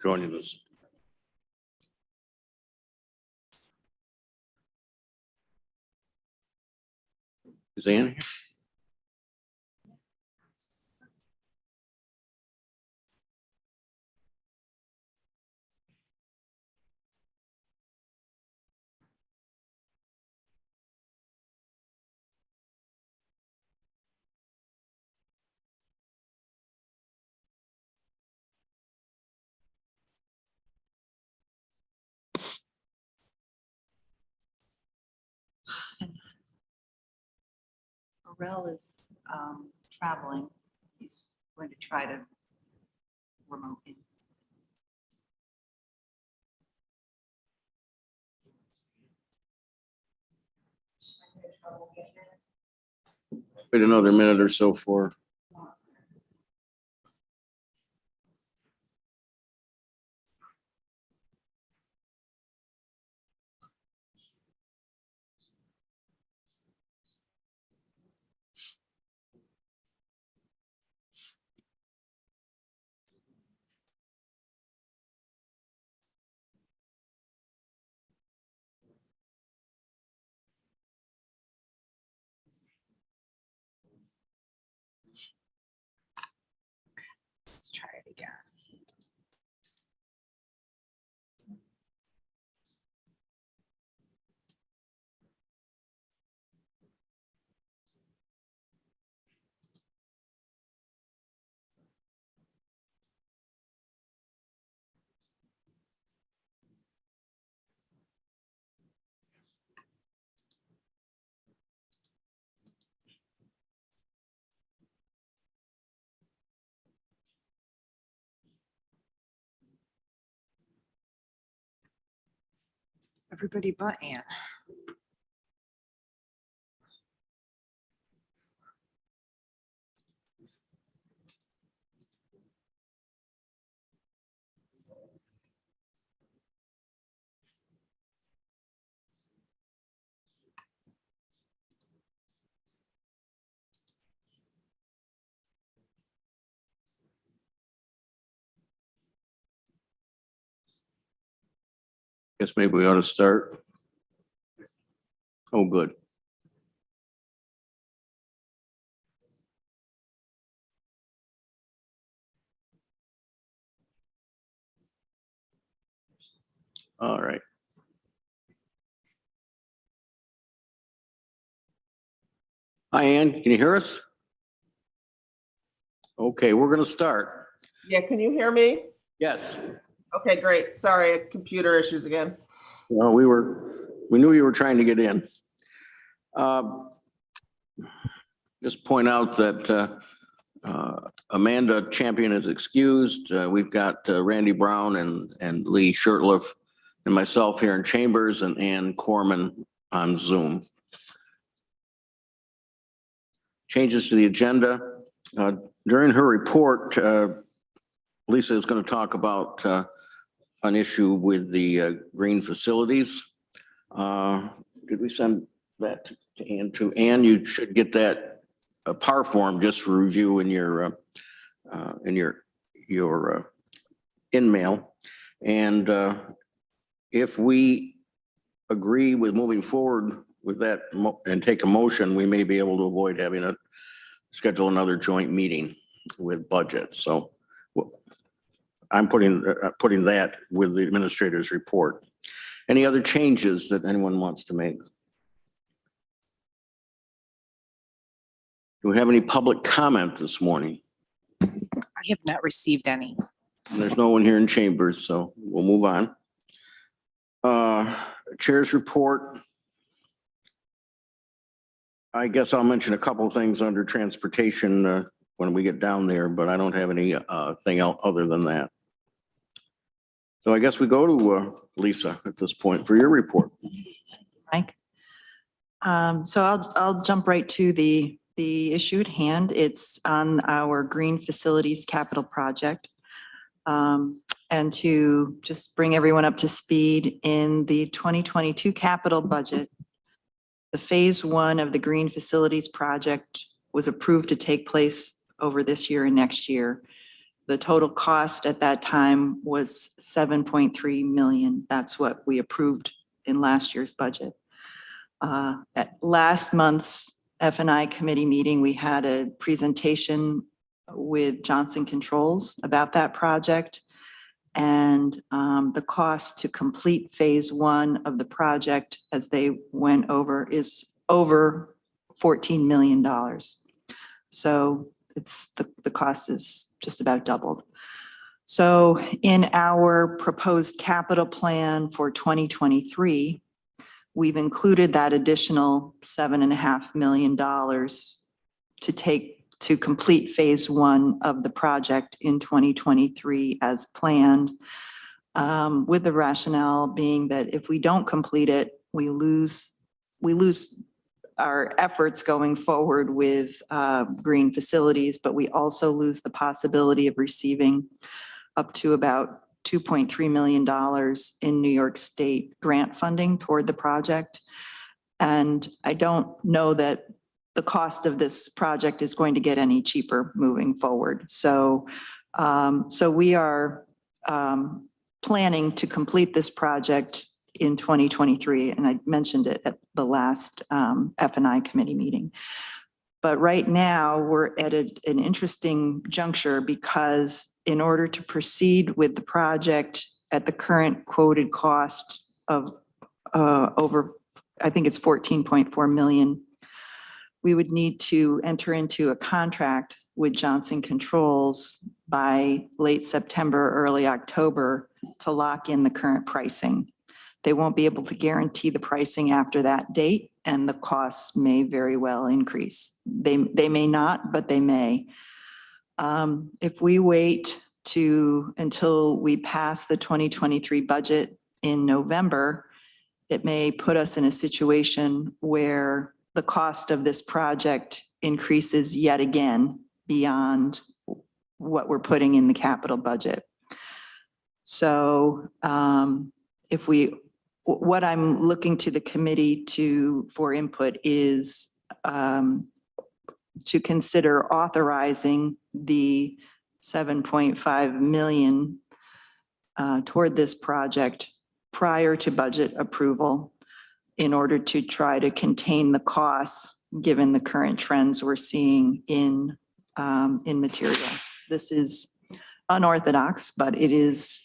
joining us. Is Ann here? Rel is traveling. He's going to try to remote in. Wait another minute or so for. Let's try it again. Everybody but Ann. Guess maybe we ought to start. Oh, good. All right. Hi, Ann, can you hear us? Okay, we're going to start. Yeah, can you hear me? Yes. Okay, great. Sorry, computer issues again. Well, we knew you were trying to get in. Just point out that Amanda Champion is excused. We've got Randy Brown and Lee Shurtleff and myself here in chambers and Ann Koreman on Zoom. Changes to the agenda. During her report, Lisa is going to talk about an issue with the green facilities. Did we send that to Ann too? Ann, you should get that PAR form just for review in your in-mail. And if we agree with moving forward with that and take a motion, we may be able to avoid having to schedule another joint meeting with budget. So I'm putting that with the administrator's report. Any other changes that anyone wants to make? Do we have any public comment this morning? I have not received any. There's no one here in chambers, so we'll move on. Chair's report. I guess I'll mention a couple of things under transportation when we get down there, but I don't have any thing else other than that. So I guess we go to Lisa at this point for your report. Mike. So I'll jump right to the issue at hand. It's on our green facilities capital project. And to just bring everyone up to speed, in the 2022 capital budget, the phase 1 of the green facilities project was approved to take place over this year and next year. the total cost at that time was 7.3 million. That's what we approved in last year's budget. At last month's F&I committee meeting, we had a presentation with Johnson Controls about that project. And the cost to complete phase one of the project as they went over is over $14 million. So it's the cost is just about doubled. So in our proposed capital plan for 2023, we've included that additional $7.5 million to complete phase one of the project in 2023 as planned, with the rationale being that if we don't complete it, we lose our efforts going forward with green facilities, but we also lose the possibility of receiving up to about $2.3 million in New York State grant funding toward the project. And I don't know that the cost of this project is going to get any cheaper moving forward. So we are planning to complete this project in 2023, and I mentioned it at the last F&I committee meeting. But right now, we're at an interesting juncture because in order to proceed with the project at the current quoted cost of over, I think it's 14.4 million, we would need to enter into a contract with Johnson Controls by late September, early October to lock in the current pricing. They won't be able to guarantee the pricing after that date, and the costs may very well increase. They may not, but they may. If we wait until we pass the 2023 budget in November, it may put us in a situation where the cost of this project increases yet again beyond what we're putting in the capital budget. So what I'm looking to the committee for input is to consider authorizing the 7.5 million toward this project prior to budget approval in order to try to contain the costs given the current trends we're seeing in materials. This is unorthodox, but it is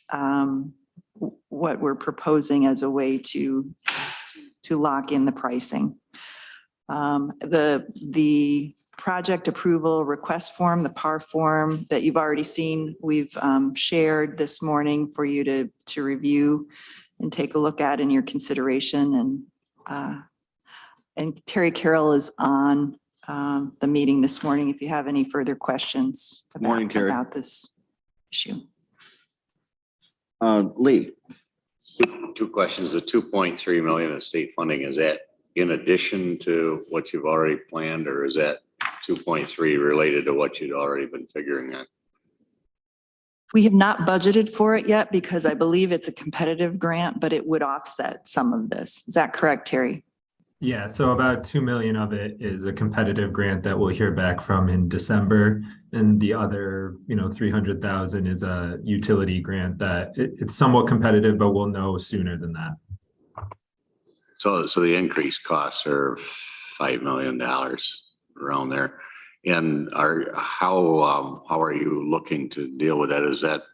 what we're proposing as a way to lock in the pricing. The project approval request form, the PAR form that you've already seen, we've shared this morning for you to review and take a look at in your consideration. And Terry Carroll is on the meeting this morning if you have any further questions about this issue. Lee. Two questions. The 2.3 million in state funding, is that in addition to what you've already planned, or is that 2.3 related to what you'd already been figuring on? We have not budgeted for it yet because I believe it's a competitive grant, but it would offset some of this. Is that correct, Terry? Yeah, so about 2 million of it is a competitive grant that we'll hear back from in December. And the other, 300,000 is a utility grant that it's somewhat competitive, but we'll know sooner than that. So the increased costs are $5 million around there. And how are you looking to deal with that? Is that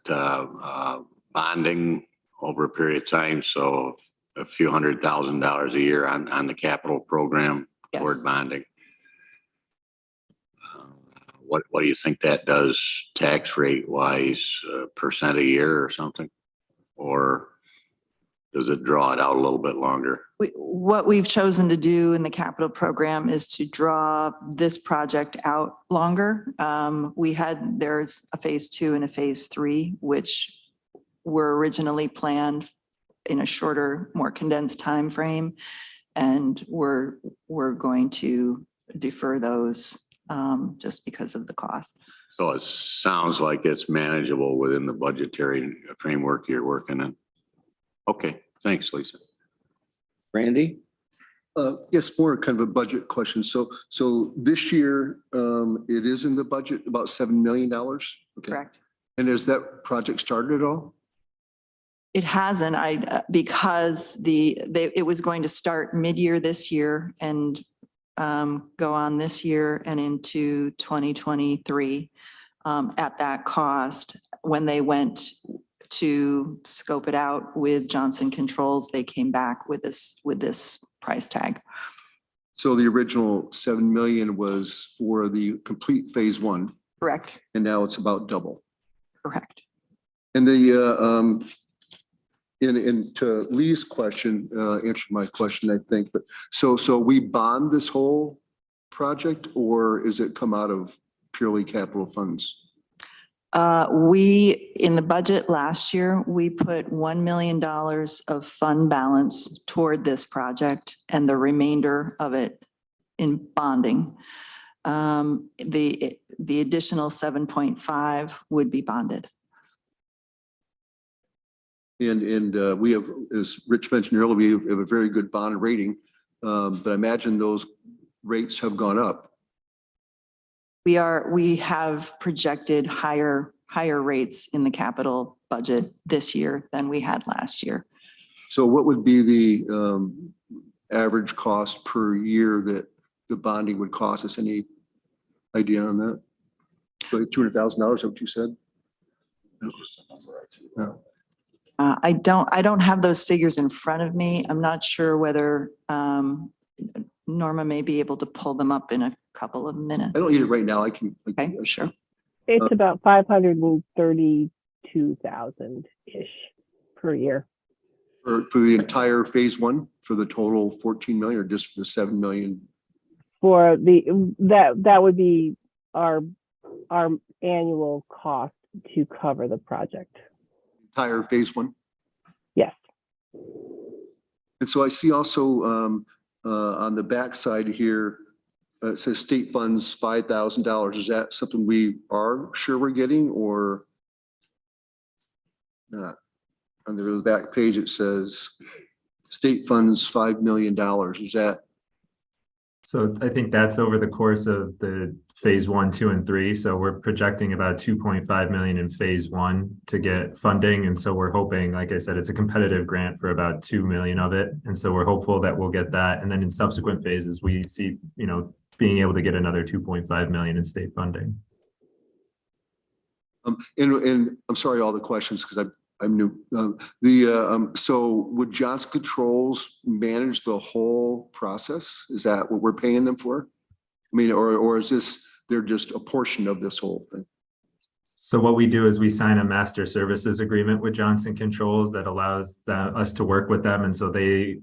bonding over a period of time? So a few $100,000 a year on the capital program toward Yes. bonding. What do you think that does tax rate wise, percent a year or something? Or does it draw it out a little bit longer? What we've chosen to do in the capital program is to draw this project out longer. There's a phase 2 and a phase 3, which were originally planned in a shorter, more condensed time frame, and we're going to defer those just because of the cost. So it sounds like it's manageable within the budgetary framework you're working in. Okay, thanks, Lisa. Randy? Yes, more kind of a budget question. So this year, it is in the budget about $7 million. Okay. Correct. And has that project started at all? It hasn't, because it was going to start mid-year this year and go on this year and into 2023 at that cost. When they went to scope it out with Johnson Controls, they came back with this price tag. So the original 7 million was for the complete phase one, Correct, and now it's about double. correct. And the, to Lee's question, answered my question, I think, but so we bond this whole project, or is it come out of purely capital funds? In the budget last year, we put $1 million of fund balance toward this project and the remainder of it in bonding. The additional 7.5 would be bonded. And we have, as Rich mentioned earlier, we have a very good bond rating, but I imagine those rates have gone up. We have projected higher rates in the capital budget this year than we had last year. So what would be the average cost per year that the bonding would cost us? Any idea on that? Like $200,000, is that what you said? No. I don't have those figures in front of me. I'm not sure whether Norma may be able to pull them up in a couple of minutes. I don't need it right now. I can. Okay, sure. It's about 532,000-ish per year. For the entire phase one, for the total 14 million, or just for the 7 million? For that would be our annual cost to cover the project. Entire phase one? Yes. And so I see also on the backside here, it says state funds $5,000. Is that something we are sure we're getting, or not? On the back page, it says state funds $5 million. Is that? So I think that's over the course of the phase 1, 2, and 3. So we're projecting about 2.5 million in phase 1 to get funding. And so we're hoping, like I said, it's a competitive grant for about 2 million of it. And so we're hopeful that we'll get that. And then in subsequent phases, we see, being able to get another 2.5 million in state funding. And I'm sorry, all the questions, because I'm new. So would Johnson Controls manage the whole process? Is that what we're paying them for? I mean, or is they're just a portion of this whole thing? So what we do is we sign a master services agreement with Johnson Controls that allows us to work with them. And so they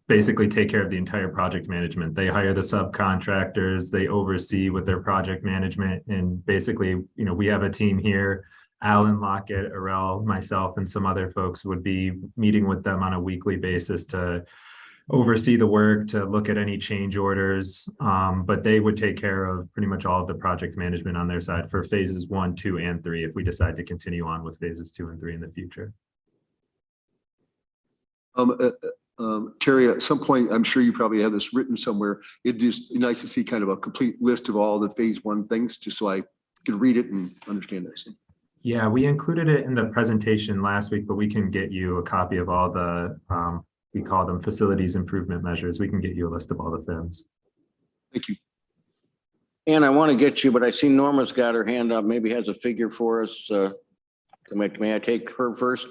basically take care of the entire project management. They hire the subcontractors, they oversee with their project management. And basically, we have a team here. Alan, Lockett, Arel, myself, and some other folks would be meeting with them on a weekly basis to oversee the work, to look at any change orders. But they would take care of pretty much all of the project management on their side for phases 1, 2, and 3, if we decide to continue on with phases 2 and 3 in the future. Terry, at some point, I'm sure you probably have this written somewhere. It'd just be nice to see kind of a complete list of all the phase 1 things, just so I can read it and understand this. Yeah, we included it in the presentation last week, but we can get you a copy of all the, we call them facilities improvement measures. We can get you a list of all the FIMs. Thank you. And I want to get you, but I see Norma's got her hand up, maybe has a figure for us. May I take her first?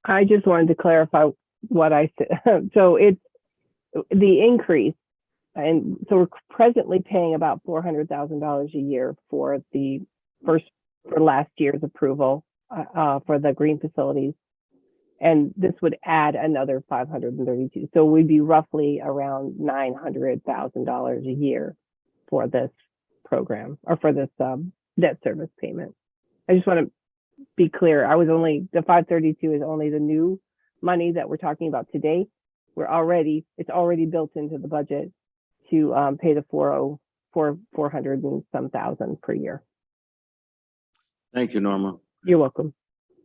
I just wanted to clarify what I said. So it's the increase. And so we're presently paying about $400,000 a year for last year's approval for the green facilities. And this would add another 532. So we'd be roughly around $900,000 a year for this program, or for this debt service payment. I just want to be clear. The 532 is only the new money that we're talking about today. It's already built into the budget to pay the 400 and some thousand per year. Thank you, Norma. You're welcome.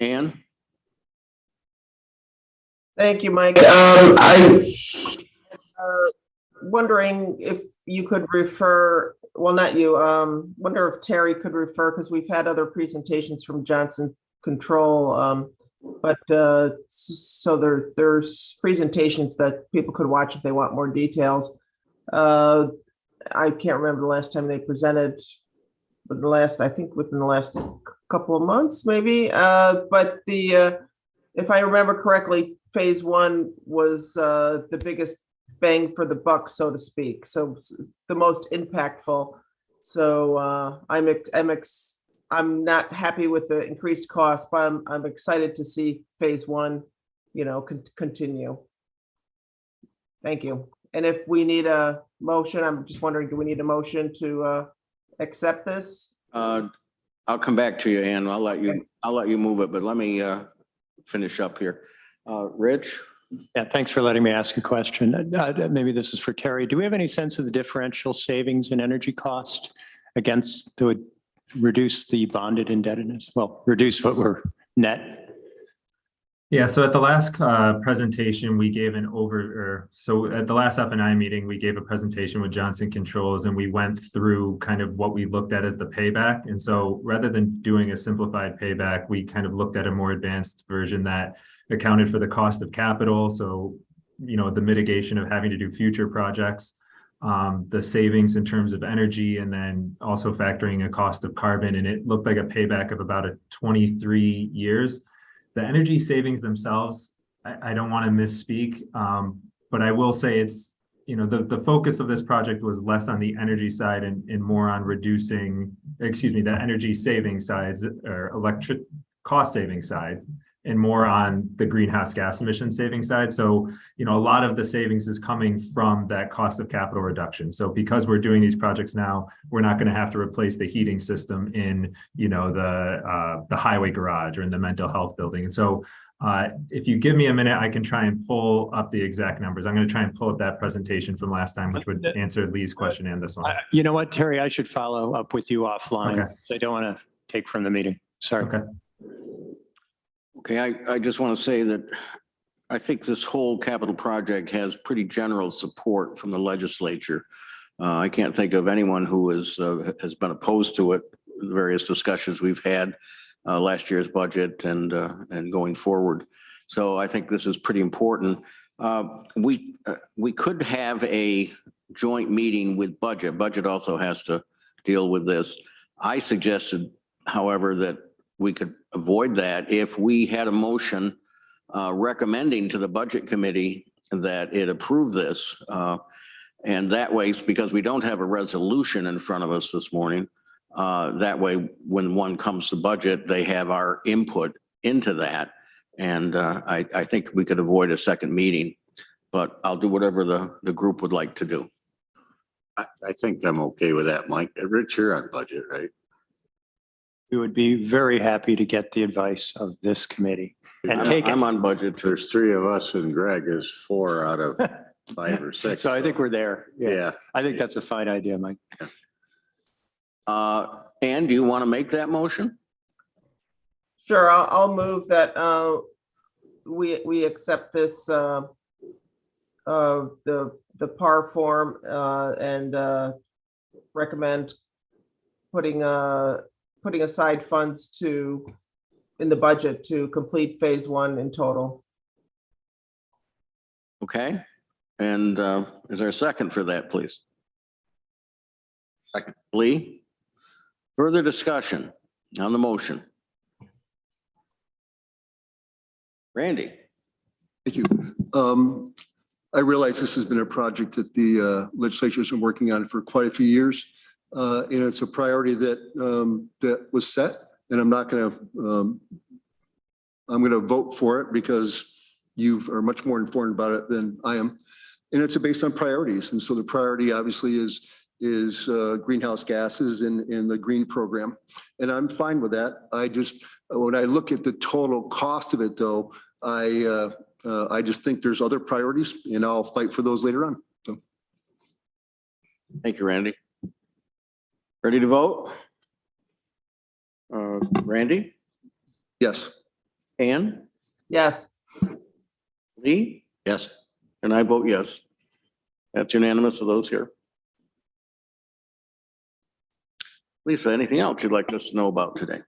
Ann? Thank you, Mike. I'm wondering if you could refer well, not you, wonder if Terry could refer, because we've had other presentations from Johnson Control. So there's presentations that people could watch if they want more details. I can't remember the last time they presented, but I think within the last couple of months, maybe. But if I remember correctly, phase one was the biggest bang for the buck, so to speak. So the most impactful. So I'm not happy with the increased cost, but I'm excited to see phase one, continue. Thank you. And if we need a motion, I'm just wondering, do we need a motion to accept this? I'll come back to you, Ann. I'll let you move it, but let me finish up here. Rich? Yeah, thanks for letting me ask a question. Maybe this is for Terry. Do we have any sense of the differential savings in energy cost against that would reduce the bonded indebtedness? Well, reduce what we're net. Yeah, so at the last presentation, we gave so at the last F&I meeting, we gave a presentation with Johnson Controls, and we went through kind of what we looked at as the payback. And so rather than doing a simplified payback, we kind of looked at a more advanced version that accounted for the cost of capital. So, the mitigation of having to do future projects, the savings in terms of energy, and then also factoring a cost of carbon. And it looked like a payback of about 23 years. The energy savings themselves, I don't want to misspeak, but I will say it's, the focus of this project was less on the energy side and more on reducing, the energy saving sides or electric cost saving side, and more on the greenhouse gas emission saving side. So, a lot of the savings is coming from that cost of capital reduction. So because we're doing these projects now, we're not going to have to replace the heating system in, the highway garage or in the mental health building. And so if you give me a minute, I can try and pull up the exact numbers. I'm going to try and pull up that presentation from last time, which would answer Lee's question and this one. You know what, Terry, I should follow up with you offline. Okay. So I don't want to take from the meeting. Sorry. Okay. Okay, I just want to say that I think this whole capital project has pretty general support from the legislature. I can't think of anyone who has been opposed to it. The various discussions we've had, last year's budget and going forward. So I think this is pretty important. We could have a joint meeting with budget. Budget also has to deal with this. I suggested, however, that we could avoid that if we had a motion recommending to the budget committee that it approve this. And that way, because we don't have a resolution in front of us this morning, that way, when one comes to budget, they have our input into that. And I think we could avoid a second meeting, but I'll do whatever the group would like to do. I think I'm okay with that, Mike. Rich, you're on budget, right? We would be very happy to get the advice of this committee and take it. I'm on budget. There's three of us and Greg is 4 out of 5 or 6. So I think we're there. Yeah. I think that's a fine idea, Mike. Ann, do you want to make that motion? Sure, I'll move that we accept this the PAR form and recommend putting aside funds in the budget to complete phase 1 in total. Okay. And is there a second for that, please? Second. Lee? Further discussion on the motion? Randy? Thank you. I realize this has been a project that the legislature's been working on for quite a few years. And it's a priority that was set, and I'm going to vote for it because you are much more informed about it than I am. And it's based on priorities. And so the priority obviously is greenhouse gases in the green program. And I'm fine with that. When I look at the total cost of it though, I just think there's other priorities and I'll fight for those later on. So. Thank you, Randy. Ready to vote? Randy? Yes. Ann? Yes. Lee? Yes. And I vote yes. That's unanimous of those here. Lisa, anything else you'd like us to know about today?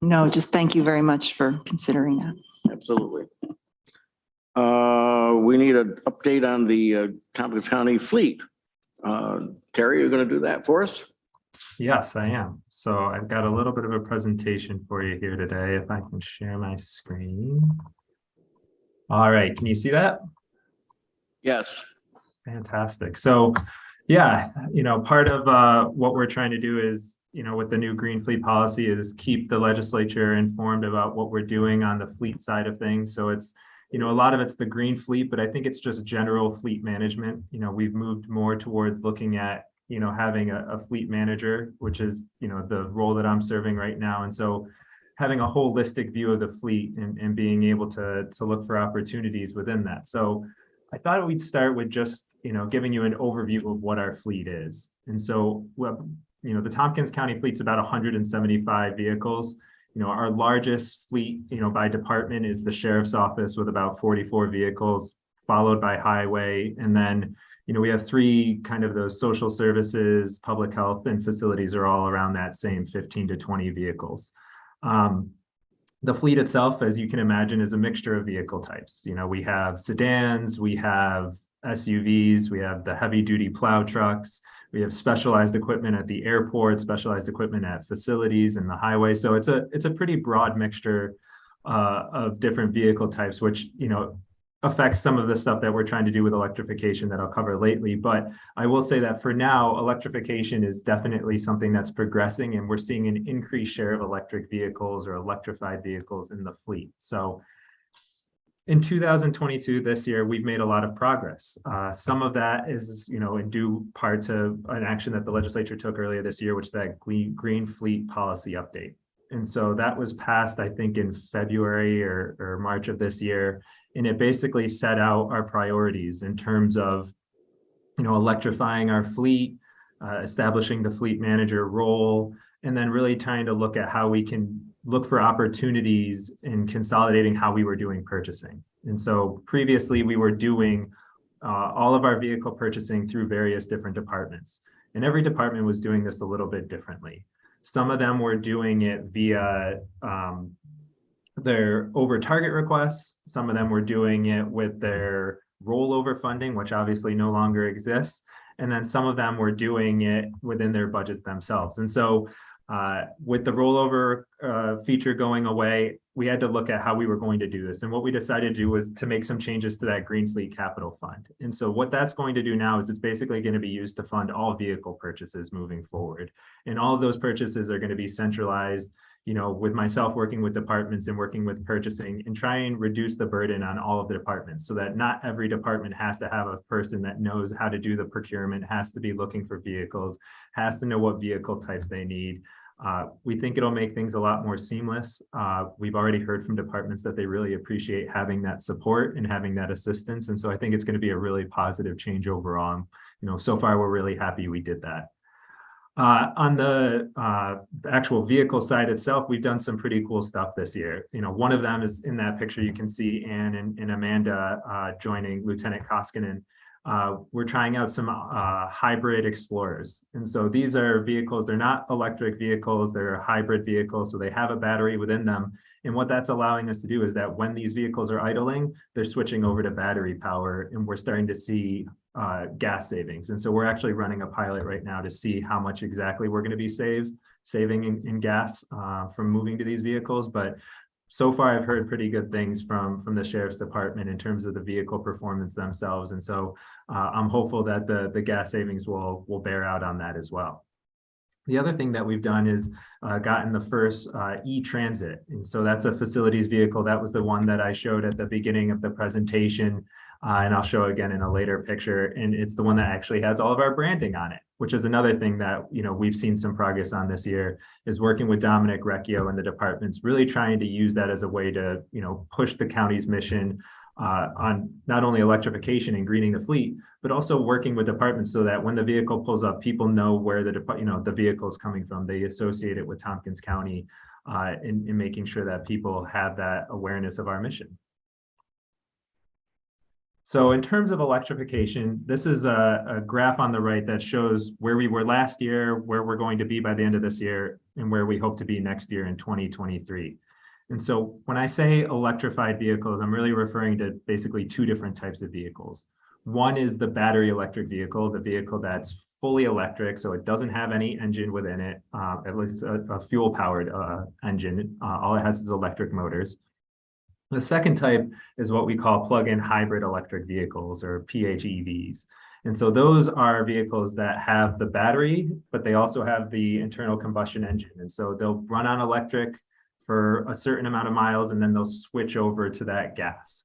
No, just thank you very much for considering that. Absolutely. We need an update on the Tompkins County fleet. Terry, you're going to do that for us? Yes, I am. So I've got a little bit of a presentation for you here today, if I can share my screen. All right, can you see that? Yes. Fantastic. So, yeah, part of what we're trying to do is, with the new green fleet policy is keep the legislature informed about what we're doing on the fleet side of things. So it's, a lot of it's the green fleet, but I think it's just general fleet management. We've moved more towards looking at, having a fleet manager, which is, the role that I'm serving right now. And so having a holistic view of the fleet and being able to look for opportunities within that. So I thought we'd start with just, giving you an overview of what our fleet is. And so, the Tompkins County fleet's about 175 vehicles. Our largest fleet, by department is the sheriff's office with about 44 vehicles, followed by highway. And then, we have three kind of those social services, public health, and facilities are all around that same 15 to 20 vehicles. The fleet itself, as you can imagine, is a mixture of vehicle types. We have sedans, we have SUVs, we have the heavy duty plow trucks, we have specialized equipment at the airport, specialized equipment at facilities and the highway. So it's a pretty broad mixture of different vehicle types, which, affects some of the stuff that we're trying to do with electrification that I'll cover lately. But I will say that for now, electrification is definitely something that's progressing, and we're seeing an increased share of electric vehicles or electrified vehicles in the fleet. So in 2022, this year, we've made a lot of progress. Some of that is, in due part to an action that the legislature took earlier this year, which is that green fleet policy update. And so that was passed, I think, in February or March of this year. And it basically set out our priorities in terms of, electrifying our fleet, establishing the fleet manager role, and then really trying to look at how we can look for opportunities in consolidating how we were doing purchasing. And so previously we were doing all of our vehicle purchasing through various different departments. And every department was doing this a little bit differently. Some of them were doing it via their over target requests. Some of them were doing it with their rollover funding, which obviously no longer exists. And then some of them were doing it within their budget themselves. And so with the rollover feature going away, we had to look at how we were going to do this. And what we decided to do was to make some changes to that Green Fleet Capital Fund. And so what that's going to do now is it's basically going to be used to fund all vehicle purchases moving forward. And all of those purchases are going to be centralized, with myself working with departments and working with purchasing and try and reduce the burden on all of the departments so that not every department has to have a person that knows how to do the procurement, has to be looking for vehicles, has to know what vehicle types they need. We think it'll make things a lot more seamless. We've already heard from departments that they really appreciate having that support and having that assistance. And so I think it's going to be a really positive change overall. So far, we're really happy we did that. On the actual vehicle side itself, we've done some pretty cool stuff this year. One of them is in that picture. You can see Ann and Amanda joining Lieutenant Koskinen. We're trying out some hybrid Explorers. And so these are vehicles, they're not electric vehicles, they're hybrid vehicles. So they have a battery within them. And what that's allowing us to do is that when these vehicles are idling, they're switching over to battery power, and we're starting to see gas savings. And so we're actually running a pilot right now to see how much exactly we're going to be saving in gas from moving to these vehicles. But so far, I've heard pretty good things from the sheriff's department in terms of the vehicle performance themselves. And so I'm hopeful that the gas savings will bear out on that as well. The other thing that we've done is gotten the first e-transit. And so that's a facilities vehicle. That was the one that I showed at the beginning of the presentation. And I'll show again in a later picture. And it's the one that actually has all of our branding on it, which is another thing that, we've seen some progress on this year, is working with Dominic Recchio and the departments, really trying to use that as a way to, push the county's mission on not only electrification and greening the fleet, but also working with departments so that when the vehicle pulls up, people know where the vehicle is coming from. They associate it with Tompkins County in making sure that people have that awareness of our mission. So in terms of electrification, this is a graph on the right that shows where we were last year, where we're going to be by the end of this year, and where we hope to be next year in 2023. And so when I say electrified vehicles, I'm really referring to basically two different types of vehicles. One is the battery electric vehicle, the vehicle that's fully electric, so it doesn't have any engine within it, at least a fuel-powered engine. All it has is electric motors. The second type is what we call plug-in hybrid electric vehicles, or PHEVs. And so those are vehicles that have the battery, but they also have the internal combustion engine. And so they'll run on electric for a certain amount of miles, and then they'll switch over to that gas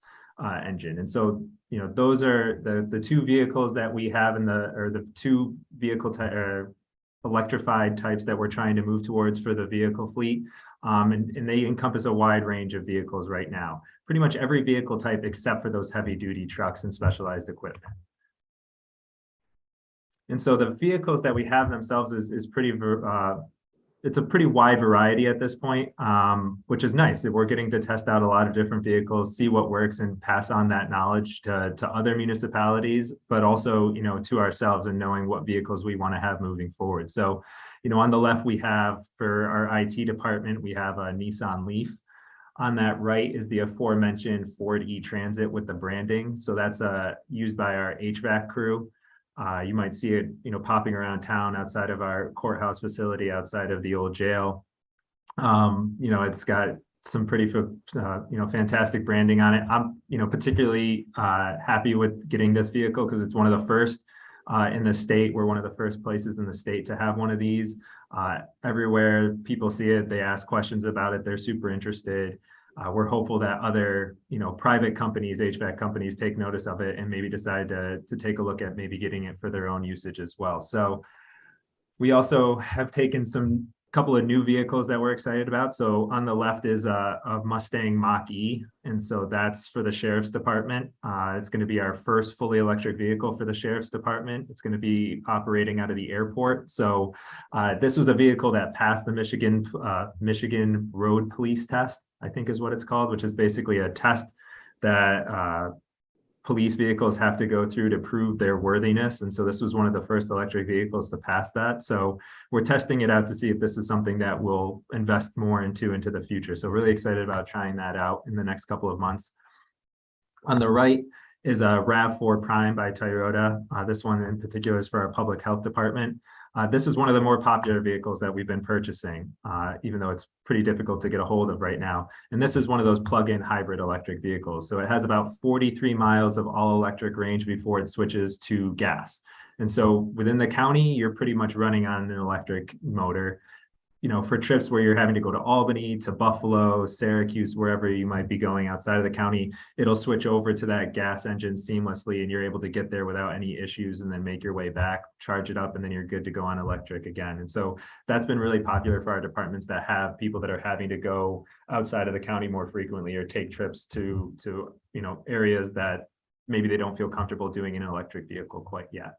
engine. And so, you know, those are the two vehicles that we have the two vehicle electrified types that we're trying to move towards for the vehicle fleet. And they encompass a wide range of vehicles right now. Pretty much every vehicle type except for those heavy duty trucks and specialized equipment. And so the vehicles that we have themselves is pretty, it's a pretty wide variety at this point, which is nice. We're getting to test out a lot of different vehicles, see what works, and pass on that knowledge to other municipalities, but also, you know, to ourselves, and knowing what vehicles we want to have moving forward. So, you know, on the left, we have for our IT department, we have a Nissan Leaf. On that right is the aforementioned Ford E-Transit with the branding. So that's used by our HVAC crew. You might see it, you know, popping around town outside of our courthouse facility, outside of the old jail. You know, it's got some pretty, you know, fantastic branding on it. I'm, you know, particularly happy with getting this vehicle because it's one of the first in the state. We're one of the first places in the state to have one of these. Everywhere people see it, they ask questions about it. They're super interested. We're hopeful that other, you know, private companies, HVAC companies, take notice of it and maybe decide to take a look at maybe getting it for their own usage as well. So we also have taken couple of new vehicles that we're excited about. So on the left is a Mustang Mach-E, and so that's for the Sheriff's Department. It's going to be our first fully electric vehicle for the Sheriff's Department. It's going to be operating out of the airport. So this was a vehicle that passed the Michigan Road Police Test, I think is what it's called, which is basically a test that police vehicles have to go through to prove their worthiness. And so this was one of the first electric vehicles to pass that. So we're testing it out to see if this is something that we'll invest more into the future. So really excited about trying that out in the next couple of months. On the right is a RAV4 Prime by Toyota. This one in particular is for our public health department. This is one of the more popular vehicles that we've been purchasing, even though it's pretty difficult to get a hold of right now. And this is one of those plug-in hybrid electric vehicles. So it has about 43 miles of all electric range before it switches to gas. And so within the county, you're pretty much running on an electric motor. You know, for trips where you're having to go to Albany, to Buffalo, Syracuse, wherever you might be going outside of the county, it'll switch over to that gas engine seamlessly, and you're able to get there without any issues, and then make your way back, charge it up, and then you're good to go on electric again. And so that's been really popular for our departments that have people that are having to go outside of the county more frequently, or take trips to you know, areas that maybe they don't feel comfortable doing in an electric vehicle quite yet.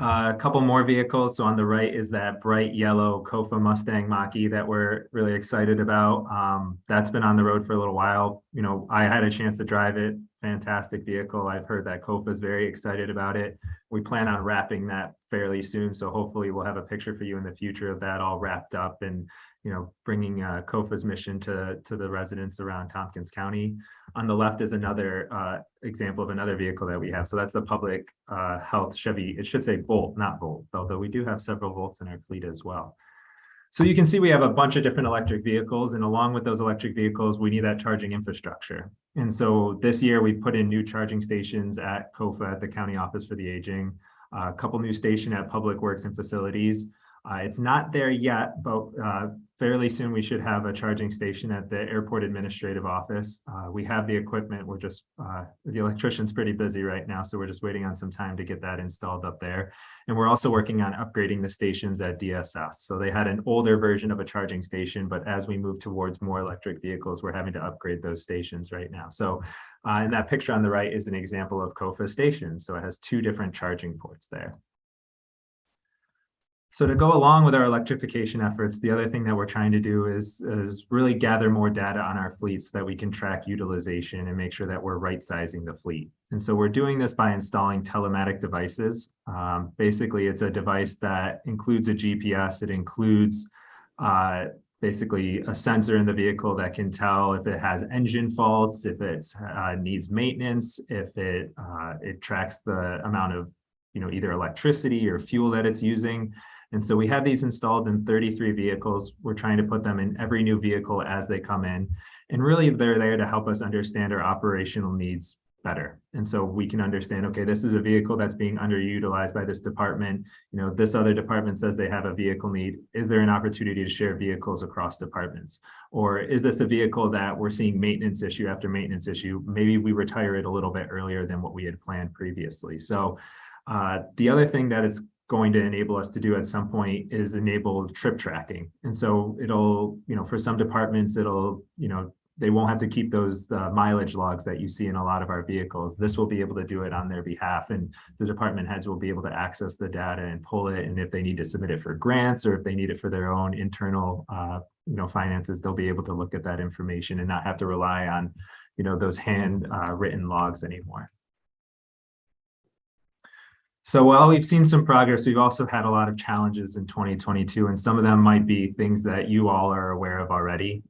A couple more vehicles. So on the right is that bright yellow Kofa Mustang Mach-E that we're really excited about. That's been on the road for a little while. You know, I had a chance to drive it. Fantastic vehicle. I've heard that Kofa is very excited about it. We plan on wrapping that fairly soon. So hopefully we'll have a picture for you in the future of that all wrapped up, and, you know, bringing Kofa's mission to the residents around Tompkins County. On the left is another example of another vehicle that we have. So that's the public health Chevy. It should say Bolt, not Volt, although we do have several Volts in our fleet as well. So you can see we have a bunch of different electric vehicles, and along with those electric vehicles, we need that charging infrastructure. And so this year we put in new charging stations at Kofa, at the County Office for the Aging, a couple new stations at Public Works and Facilities. It's not there yet, but fairly soon we should have a charging station at the Airport Administrative Office. We have the equipment. We're just, the electrician's pretty busy right now, so we're just waiting on some time to get that installed up there. And we're also working on upgrading the stations at DSS. So they had an older version of a charging station, but as we move towards more electric vehicles, we're having to upgrade those stations right now. So in that picture on the right is an example of Kofa station. So it has two different charging ports there. So to go along with our electrification efforts, the other thing that we're trying to do is really gather more data on our fleet so that we can track utilization and make sure that we're right sizing the fleet. And so we're doing this by installing telematic devices. Basically, it's a device that includes a GPS. It includes basically a sensor in the vehicle that can tell if it has engine faults, if it needs maintenance, if it tracks the amount of either electricity or fuel that it's using. And so we have these installed in 33 vehicles. We're trying to put them in every new vehicle as they come in. And really, they're there to help us understand our operational needs better. And so we can understand, okay, this is a vehicle that's being underutilized by this department. This other department says they have a vehicle need. Is there an opportunity to share vehicles across departments? Or is this a vehicle that we're seeing maintenance issue after maintenance issue? Maybe we retire it a little bit earlier than what we had planned previously. So the other thing that it's going to enable us to do at some point is enable trip tracking. And so it'll, for some departments, it'll, they won't have to keep those mileage logs that you see in a lot of our vehicles. This will be able to do it on their behalf, and the department heads will be able to access the data and pull it. And if they need to submit it for grants or if they need it for their own internal, finances, they'll be able to look at that information and not have to rely on, those hand written logs anymore. So while we've seen some progress, we've also had a lot of challenges in 2022, and some of them might be things that you all are aware of already.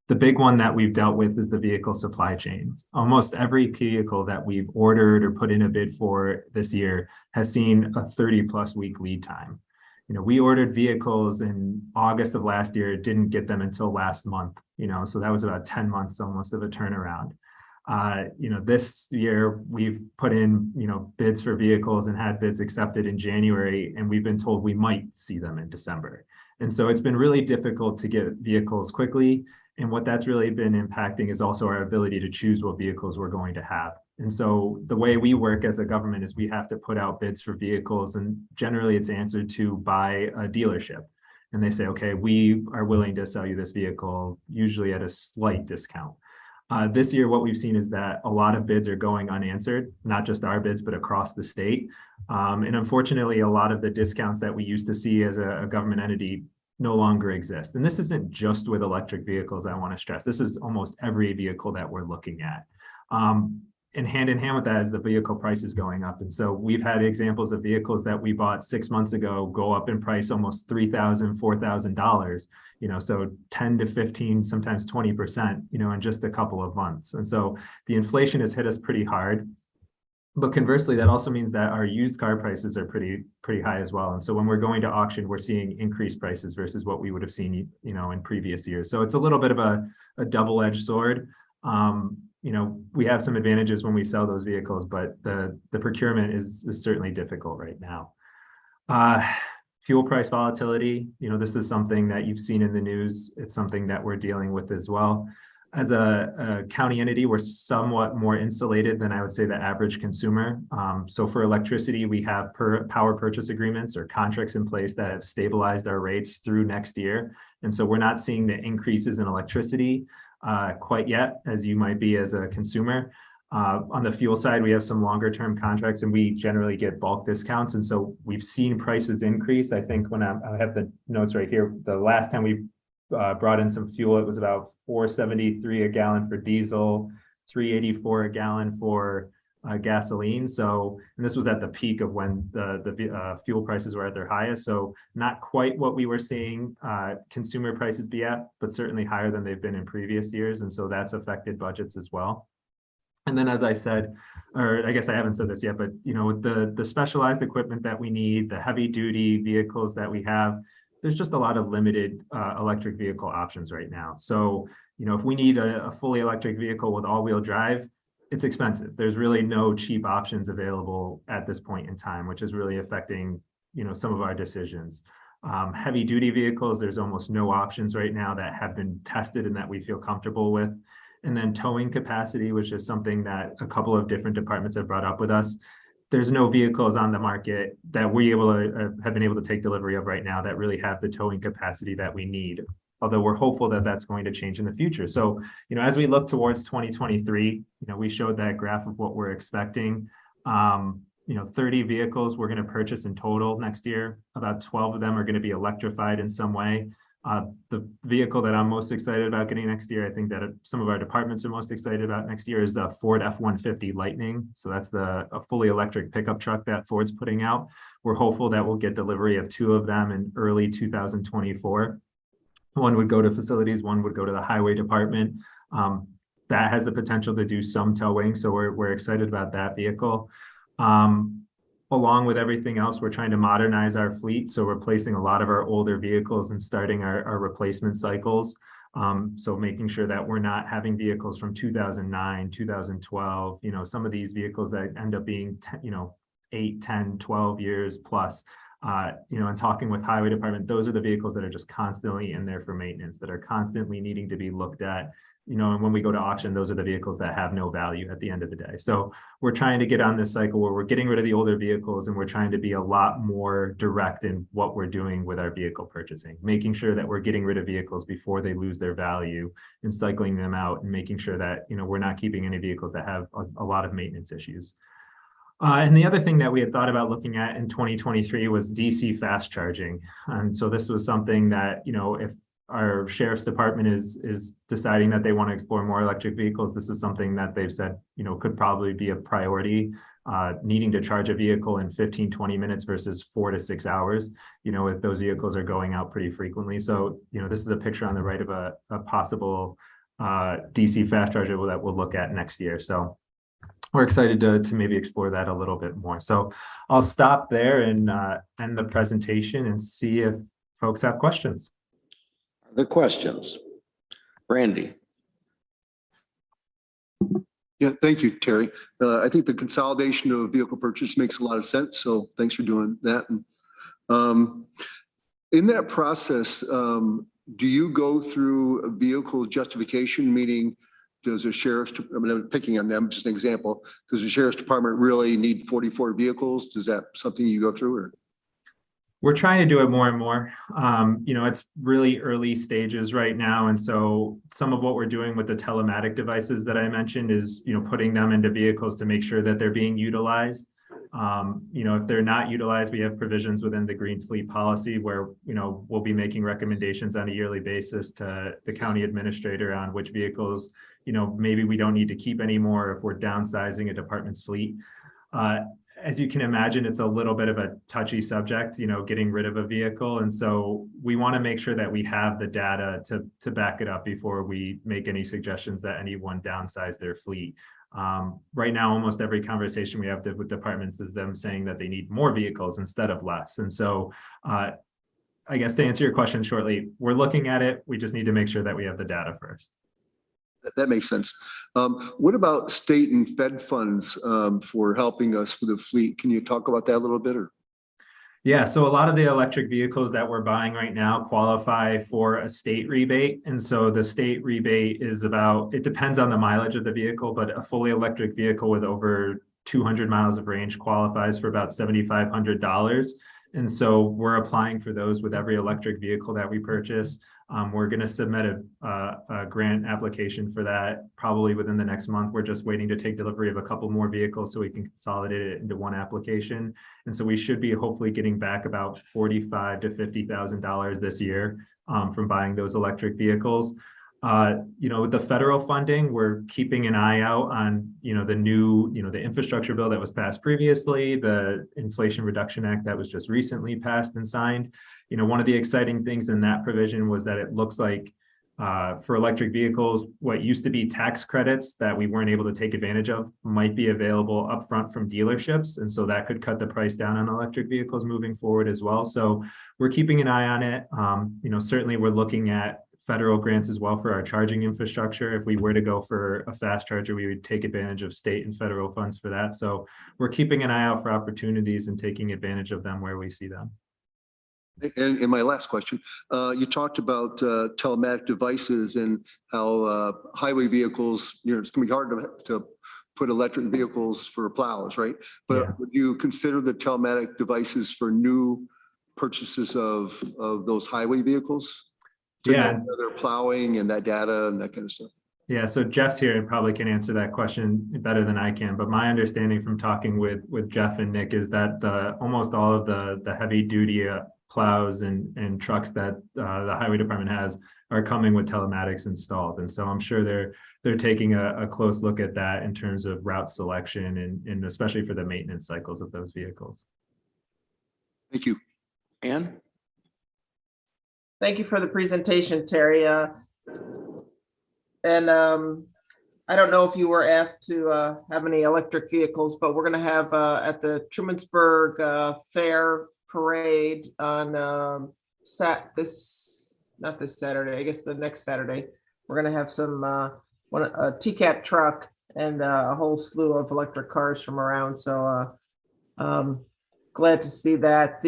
The big one that we've dealt with is the vehicle supply chains. Almost every vehicle that we've ordered or put in a bid for this year has seen a 30+ week lead time. We ordered vehicles in August of last year, didn't get them until last month, so that was about 10 months almost of a turnaround. This year we've put in, bids for vehicles and had bids accepted in January, and we've been told we might see them in December. And so it's been really difficult to get vehicles quickly. And what that's really been impacting is also our ability to choose what vehicles we're going to have. And so the way we work as a government is we have to put out bids for vehicles, and generally it's answered to by a dealership. And they say, okay, we are willing to sell you this vehicle, usually at a slight discount. This year, what we've seen is that a lot of bids are going unanswered, not just our bids, but across the state. And unfortunately, a lot of the discounts that we used to see as a government entity no longer exist. And this isn't just with electric vehicles, I want to stress. This is almost every vehicle that we're looking at. And hand in hand with that is the vehicle prices going up. And so we've had examples of vehicles that we bought 6 months ago go up in price almost $3,000, $4,000, so 10 to 15, sometimes 20%, in just a couple of months. And so the inflation has hit us pretty hard. But conversely, that also means that our used car prices are pretty high as well. And so when we're going to auction, we're seeing increased prices versus what we would have seen, in previous years. So it's a little bit of a double-edged sword. We have some advantages when we sell those vehicles, but the procurement is certainly difficult right now. Fuel price volatility, this is something that you've seen in the news. It's something that we're dealing with as well. As a county entity, we're somewhat more insulated than I would say the average consumer. So for electricity, we have power purchase agreements or contracts in place that have stabilized our rates through next year. And so we're not seeing the increases in electricity quite yet, as you might be as a consumer. On the fuel side, we have some longer term contracts and we generally get bulk discounts. And so we've seen prices increase. I think when I have the notes right here, the last time we brought in some fuel, it was about $4.73 a gallon for diesel, $3.84 a gallon for gasoline. So, and this was at the peak of when the fuel prices were at their highest. So not quite what we were seeing consumer prices be at, but certainly higher than they've been in previous years. And so that's affected budgets as well. And then, as I said, or I guess I haven't said this yet, but the specialized equipment that we need, the heavy duty vehicles that we have, there's just a lot of limited electric vehicle options right now. So, if we need a fully electric vehicle with all-wheel drive, it's expensive. There's really no cheap options available at this point in time, which is really affecting, some of our decisions. Heavy duty vehicles, there's almost no options right now that have been tested and that we feel comfortable with. And then towing capacity, which is something that a couple of different departments have brought up with us. There's no vehicles on the market that have been able to take delivery of right now that really have the towing capacity that we need. Although we're hopeful that that's going to change in the future. So, as we look towards 2023, we showed that graph of what we're expecting. 30 vehicles we're going to purchase in total next year. About 12 of them are going to be electrified in some way. The vehicle that I'm most excited about getting next year, I think that some of our departments are most excited about next year, is a Ford F-150 Lightning. So that's a fully electric pickup truck that Ford's putting out. We're hopeful that we'll get delivery of 2 of them in early 2024. One would go to facilities, one would go to the highway department. That has the potential to do some towing, so we're excited about that vehicle. Along with everything else, we're trying to modernize our fleet, so replacing a lot of our older vehicles and starting our replacement cycles. So making sure that we're not having vehicles from 2009, 2012, some of these vehicles that end up being 8, 10, 12 years plus. And talking with highway department, those are the vehicles that are just constantly in there for maintenance, that are constantly needing to be looked at. And when we go to auction, those are the vehicles that have no value at the end of the day. So we're trying to get on this cycle where we're getting rid of the older vehicles, and we're trying to be a lot more direct in what we're doing with our vehicle purchasing, making sure that we're getting rid of vehicles before they lose their value and cycling them out, and making sure that, we're not keeping any vehicles that have a lot of maintenance issues. And the other thing that we had thought about looking at in 2023 was DC fast charging. And so this was something that, if our sheriff's department is deciding that they want to explore more electric vehicles, this is something that they've said, could probably be a priority, needing to charge a vehicle in 15, 20 minutes versus 4 to 6 hours, if those vehicles are going out pretty frequently. So, this is a picture on the right of a possible DC fast charger that we'll look at next year. So we're excited to maybe explore that a little bit more. So I'll stop there and end the presentation and see if folks have questions. The questions. Randy. Yeah, thank you, Terry. I think the consolidation of vehicle purchase makes a lot of sense. So thanks for doing that. In that process, do you go through a vehicle justification, meaning does the sheriff's, I'm picking on them, just an example, does the sheriff's department really need 44 vehicles? Is that something you go through, or? We're trying to do it more and more. It's really early stages right now. And so some of what we're doing with the telematic devices that I mentioned is, putting them into vehicles to make sure that they're being utilized. If they're not utilized, we have provisions within the Green Fleet policy where, we'll be making recommendations on a yearly basis to the county administrator on which vehicles, maybe we don't need to keep anymore if we're downsizing a department's fleet. As you can imagine, it's a little bit of a touchy subject, getting rid of a vehicle. And so we want to make sure that we have the data to back it up before we make any suggestions that anyone downsize their fleet. Right now, almost every conversation we have with departments is them saying that they need more vehicles instead of less. And so I guess to answer your question shortly, we're looking at it. We just need to make sure that we have the data first. That makes sense. What about state and Fed funds for helping us with the fleet? Can you talk about that a little bit? Or? Yeah, so a lot of the electric vehicles that we're buying right now qualify for a state rebate. And so the state rebate is it depends on the mileage of the vehicle, but a fully electric vehicle with over 200 miles of range qualifies for about $7,500. And so we're applying for those with every electric vehicle that we purchase. We're going to submit a grant application for that probably within the next month. We're just waiting to take delivery of a couple more vehicles so we can consolidate it into one application. And so we should be hopefully getting back about $45,000 to $50,000 this year from buying those electric vehicles. With the federal funding, we're keeping an eye out on, the new, the infrastructure bill that was passed previously, the Inflation Reduction Act that was just recently passed and signed. One of the exciting things in that provision was that it looks like for electric vehicles, what used to be tax credits that we weren't able to take advantage of might be available upfront from dealerships. And so that could cut the price down on electric vehicles moving forward as well. So we're keeping an eye on it. Certainly we're looking at federal grants as well for our charging infrastructure. If we were to go for a fast charger, we would take advantage of state and federal funds for that. So we're keeping an eye out for opportunities and taking advantage of them where we see them. And my last question, you talked about telematic devices and how highway vehicles, it's going to be hard to put electric vehicles for plows, right? But yeah. Would you consider the telematic devices for new purchases of those highway vehicles? To know where they're plowing and that data and that kind of stuff? Yeah, so Jeff's here and probably can answer that question better than I can. But my understanding from talking with Jeff and Nick is that almost all of the heavy duty plows and trucks that the highway department has are coming with telematics installed. And so I'm sure they're taking a close look at that in terms of route selection and especially for the maintenance cycles of those vehicles. Thank you. Ann? Thank you for the presentation, Terry. And I don't know if you were asked to have any electric vehicles, but we're going to have at the Trumansburg Fair Parade on not this Saturday, I guess the next Saturday. We're going to have some a TCAT truck and a whole slew of electric cars from around. So glad to see that.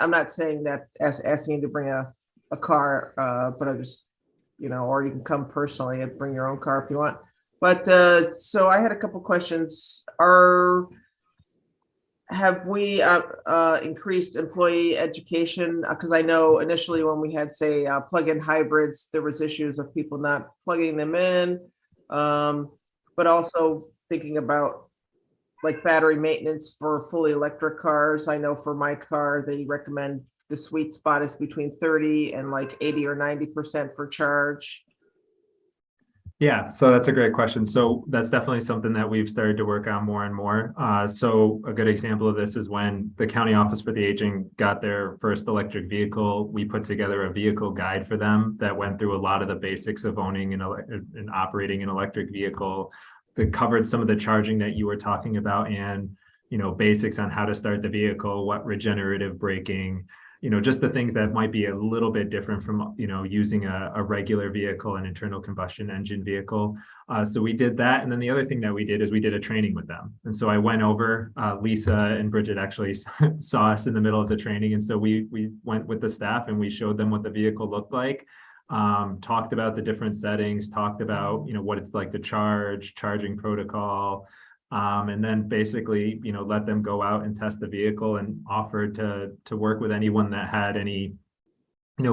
I'm not saying that asking you to bring a car, but I just, or you can come personally and bring your own car if you want. But so I had a couple questions. Have we increased employee education? Because I know initially when we had, say, plug-in hybrids, there was issues of people not plugging them in, but also thinking about like battery maintenance for fully electric cars. I know for my car, they recommend the sweet spot is between 30 and like 80 or 90% for charge. Yeah, so that's a great question. So that's definitely something that we've started to work on more and more. So a good example of this is when the County Office for the Aging got their first electric vehicle, we put together a vehicle guide for them that went through a lot of the basics of owning and operating an electric vehicle, that covered some of the charging that you were talking about and, basics on how to start the vehicle, what regenerative braking, just the things that might be a little bit different from, using a regular vehicle, an internal combustion engine vehicle. So we did that. And then the other thing that we did is we did a training with them. And so I went over, Lisa and Bridget actually saw us in the middle of the training. And so we went with the staff and we showed them what the vehicle looked like, talked about the different settings, talked about, what it's like to charging protocol, and then basically, let them go out and test the vehicle and offered to work with anyone that had any,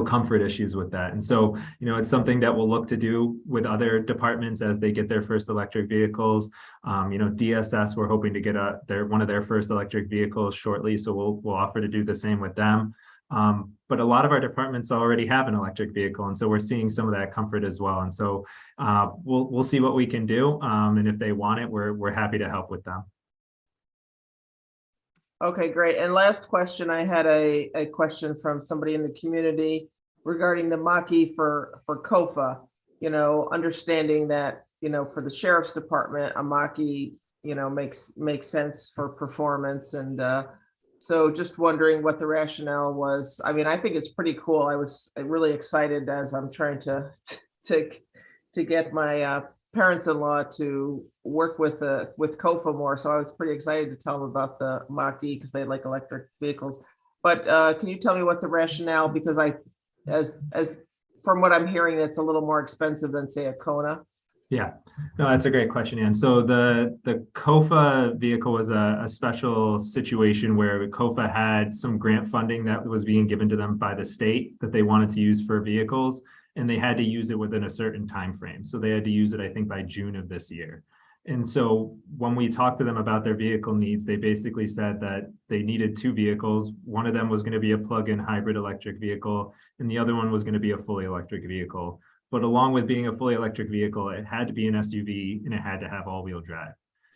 comfort issues with that. And so, it's something that we'll look to do with other departments as they get their first electric vehicles. DSS, we're hoping to get one of their first electric vehicles shortly. So we'll offer to do the same with them. But a lot of our departments already have an electric vehicle. And so we're seeing some of that comfort as well. And so we'll see what we can do. And if they want it, we're happy to help with them. Okay, great. And last question, I had a question from somebody in the community regarding the Mach-E for COFA, understanding that, for the sheriff's department, a Mach-E, makes sense for performance. And so just wondering what the rationale was. I mean, I think it's pretty cool. I was really excited as I'm trying to get my parents-in-law to work with COFA more. So I was pretty excited to tell them about the Mach-E because they like electric vehicles. But can you tell me what the rationale, because as from what I'm hearing, that's a little more expensive than, say, a Kona. Yeah, no, that's a great question, Ann. So the COFA vehicle was a special situation where COFA had some grant funding that was being given to them by the state that they wanted to use for vehicles, and they had to use it within a certain time frame. So they had to use it, I think, by June of this year. And so when we talked to them about their vehicle needs, they basically said that they needed two vehicles. One of them was going to be a plug-in hybrid electric vehicle, and the other one was going to be a fully electric vehicle. But along with being a fully electric vehicle, it had to be an SUV and it had to have all-wheel drive.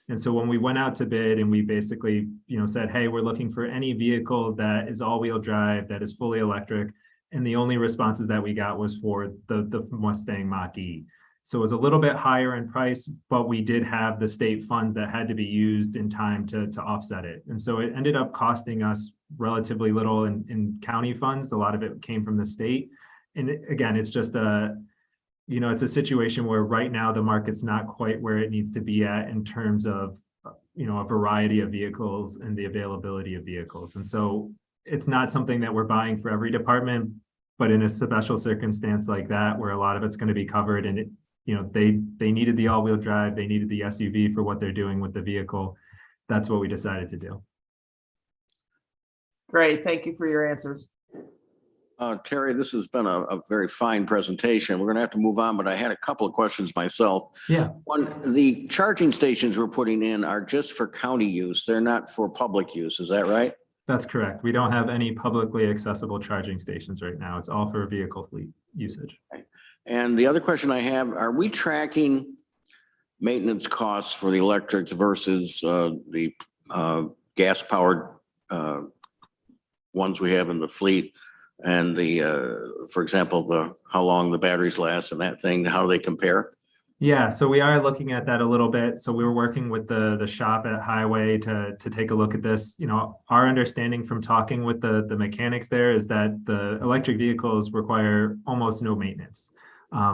And so when we went out to bid and we basically, said, hey, we're looking for any vehicle that is all-wheel drive, that is fully electric. And the only responses that we got was for the Mustang Mach-E. So it was a little bit higher in price, but we did have the state funds that had to be used in time to offset it. And so it ended up costing us relatively little in county funds. A lot of it came from the state. And again, it's just it's a situation where right now the market's not quite where it needs to be at in terms of, a variety of vehicles and the availability of vehicles. And so it's not something that we're buying for every department, but in a special circumstance like that, where a lot of it's going to be covered and they needed the all-wheel drive, they needed the SUV for what they're doing with the vehicle. That's what we decided to do. Great. Thank you for your answers. Terry, this has been a very fine presentation. We're going to have to move on, but I had a couple of questions myself. Yeah. One, the charging stations we're putting in are just for county use. They're not for public use. Is that right? That's correct. We don't have any publicly accessible charging stations right now. It's all for vehicle fleet usage. And the other question I have, are we tracking maintenance costs for the electrics versus the gas powered ones we have in the fleet? And for example, how long the batteries last and that thing, how do they compare? Yeah, so we are looking at that a little bit. So we were working with the shop at Highway to take a look at this. You know, our understanding from talking with the mechanics there is that the electric vehicles require almost no maintenance.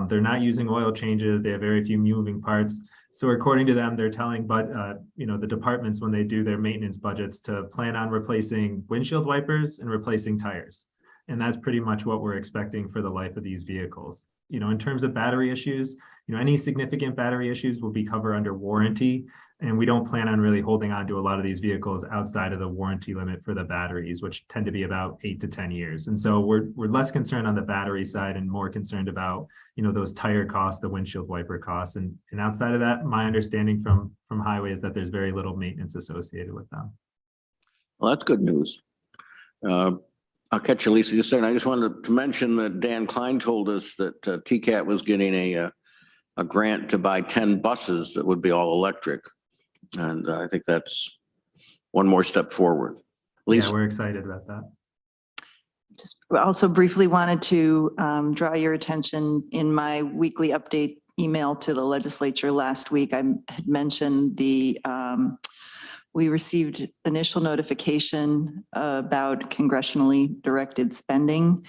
They're not using oil changes. They have very few moving parts. So according to them, they're telling the departments when they do their maintenance budgets to plan on replacing windshield wipers and replacing tires. And that's pretty much what we're expecting for the life of these vehicles. You know, in terms of battery issues, any significant battery issues will be covered under warranty. And we don't plan on really holding on to a lot of these vehicles outside of the warranty limit for the batteries, which tend to be about 8 to 10 years. And so we're less concerned on the battery side and more concerned about, those tire costs, the windshield wiper costs. And outside of that, my understanding from Highway is that there's very little maintenance associated with them. Well, that's good news. I'll catch you, Lisa, just a second. I just wanted to mention that Dan Klein told us that TCAT was getting a grant to buy 10 buses that would be all electric. And I think that's one more step forward. Lisa? Yeah, we're excited about that. Just also briefly wanted to draw your attention in my weekly update email to the legislature last week. I had mentioned we received initial notification about congressionally directed spending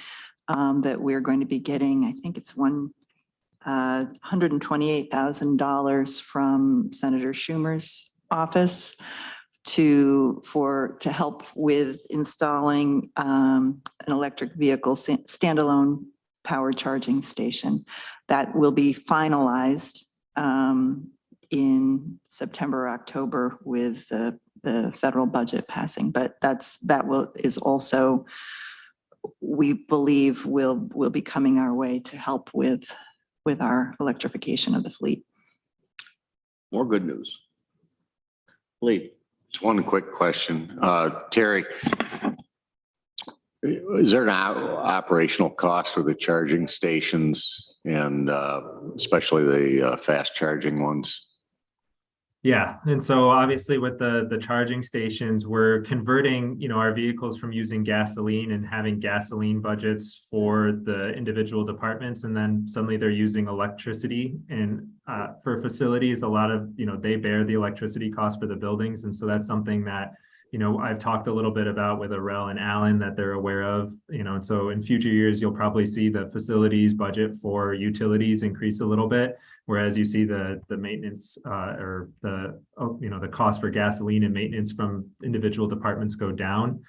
that we're going to be getting. I think it's $128,000 from Senator Schumer's office to help with installing an electric vehicle standalone power charging station that will be finalized in September, October with the federal budget passing. But is also, we believe will be coming our way to help with our electrification of the fleet. More good news. Lee? Just one quick question. Terry, is there an operational cost for the charging stations and especially the fast charging ones? Yeah, and so obviously with the charging stations, we're converting, our vehicles from using gasoline and having gasoline budgets for the individual departments, and then suddenly they're using electricity. And for facilities, a lot of, they bear the electricity cost for the buildings, and so that's something that, I've talked a little bit about with Arel and Alan that they're aware of, and so in future years, you'll probably see the facilities budget for utilities increase a little bit, whereas you see the maintenance or the cost for gasoline and maintenance from individual departments go down.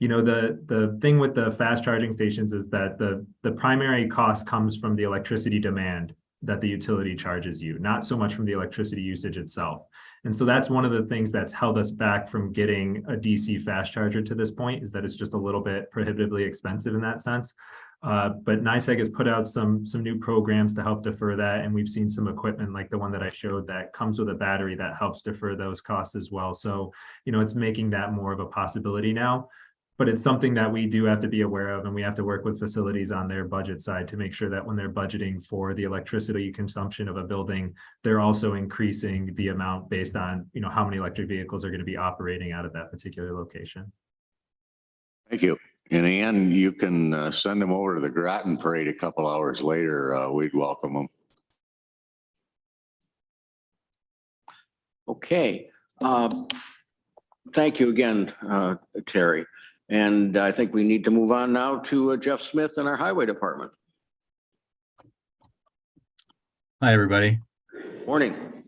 The thing with the fast charging stations is that the primary cost comes from the electricity demand that the utility charges you, not so much from the electricity usage itself. And so that's one of the things that's held us back from getting a DC fast charger to this point, is that it's just a little bit prohibitively expensive in that sense. But NYSEG has put out some new programs to help defer that. And we've seen some equipment like the one that I showed that comes with a battery that helps defer those costs as well. So, it's making that more of a possibility now. But it's something that we do have to be aware of, and we have to work with facilities on their budget side to make sure that when they're budgeting for the electricity consumption of a building, they're also increasing the amount based on, how many electric vehicles are going to be operating out of that particular location. Thank you. And Ann, you can send them over to the Groton Parade a couple hours later. We'd welcome them. Okay. Thank you again, Terry. And I think we need to move on now to Jeff Smith in our highway department. Hi, everybody. Morning.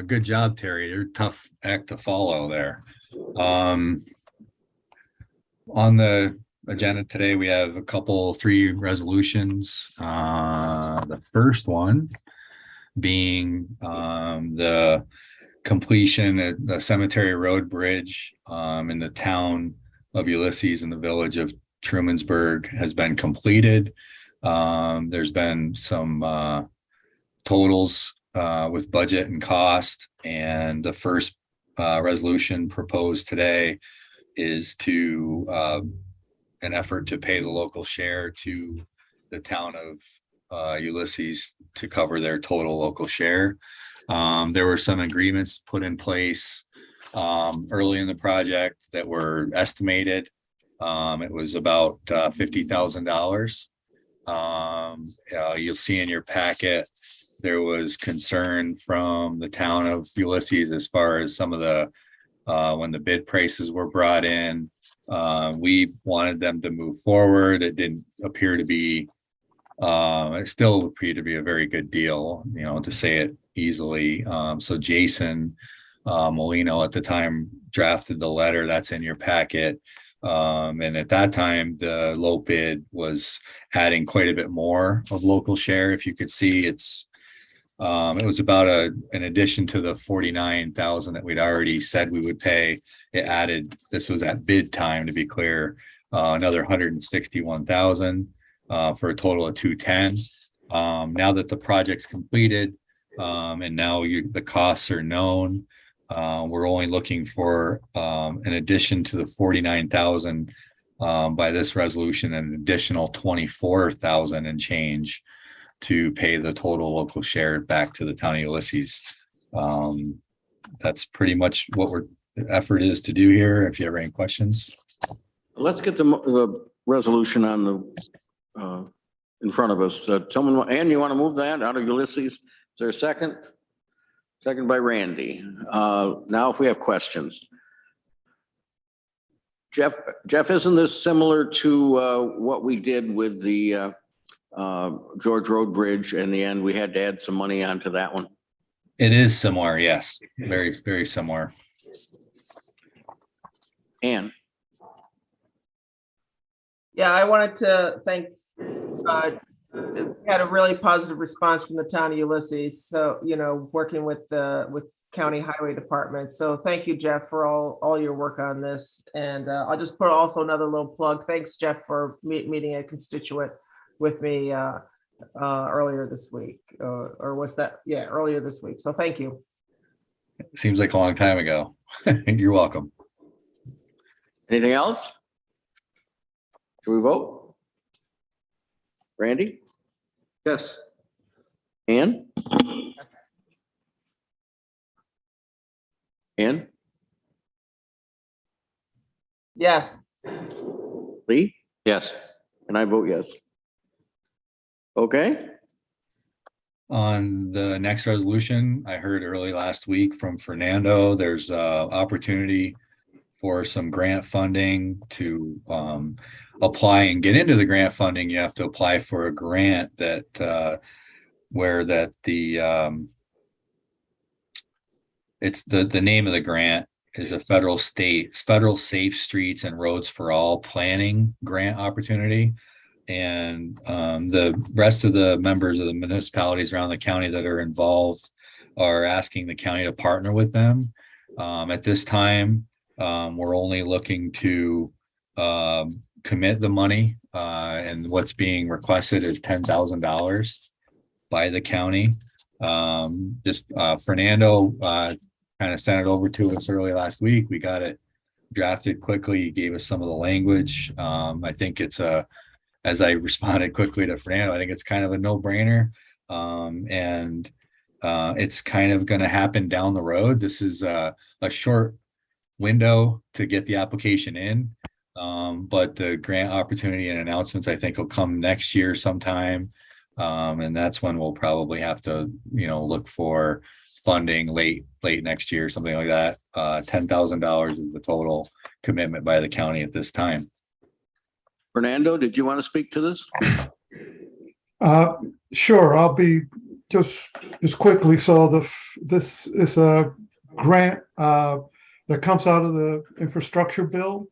Good job, Terry. You're a tough act to follow there. On the agenda today, we have 3 resolutions. The first one being the completion at the Cemetery Road Bridge in the town of Ulysses in the village of Trumansburg has been completed. There's been some totals with budget and cost, and the first resolution proposed today is to an effort to pay the local share to the town of Ulysses to cover their total local share. There were some agreements put in place early in the project that were estimated. It was about $50,000. You'll see in your packet, there was concern from the town of Ulysses as far as some of the, when the bid prices were brought in. We wanted them to move forward. It didn't appear to be, it still appeared to be a very good deal, you know, to say it easily. So Jason Molino at the time drafted the letter that's in your packet. And at that time, the low bid was adding quite a bit more of local share. If you could see, it's it was about an addition to the 49,000 that we'd already said we would pay. It added, this was at bid time, to be clear, another 161,000 for a total of 210. Now that the project's completed, and now the costs are known, we're only looking for an addition to the 49,000 by this resolution, an additional 24,000 and change to pay the total local share back to the town of Ulysses. That's pretty much what the effort is to do here. If you have any questions. Let's get the resolution on the in front of us. Someone, Ann, you want to move that out of Ulysses? Is there a second? Second by Randy. Now if we have questions. Jeff, isn't this similar to what we did with the George Road Bridge? In the end, we had to add some money onto that one. It is similar, yes. Very, very similar. Ann. Yeah, I wanted to thank, had a really positive response from the town of Ulysses. So, you know, working with County Highway Department. So thank you, Jeff, for all your work on this. And I'll just put also another little plug. Thanks, Jeff, for meeting a constituent with me earlier this week, or was that? Yeah, earlier this week. So thank you. Seems like a long time ago. You're welcome. Anything else? Do we vote? Randy? Yes. Ann? Ann? Yes. Lee? Yes. And I vote yes. Okay. On the next resolution, I heard early last week from Fernando, there's opportunity for some grant funding to apply and get into the grant funding. You have to apply for a grant that it's the name of the grant is a federal Safe Streets and Roads for All planning grant opportunity. And the rest of the members of the municipalities around the county that are involved are asking the county to partner with them. At this time, we're only looking to commit the money, and what's being requested is $10,000 by the county. Fernando kind of sent it over to us early last week. We got it drafted quickly. He gave us some of the language. I think it's as I responded quickly to Fernando, I think it's kind of a no-brainer. And it's kind of going to happen down the road. This is a short window to get the application in. But the grant opportunity and announcements, I think, will come next year sometime. And that's when we'll probably have to, look for funding late next year, something like that. $10,000 is the total commitment by the county at this time. Fernando, did you want to speak to this? Sure, I'll be just quickly. So this is a grant that comes out of the infrastructure bill.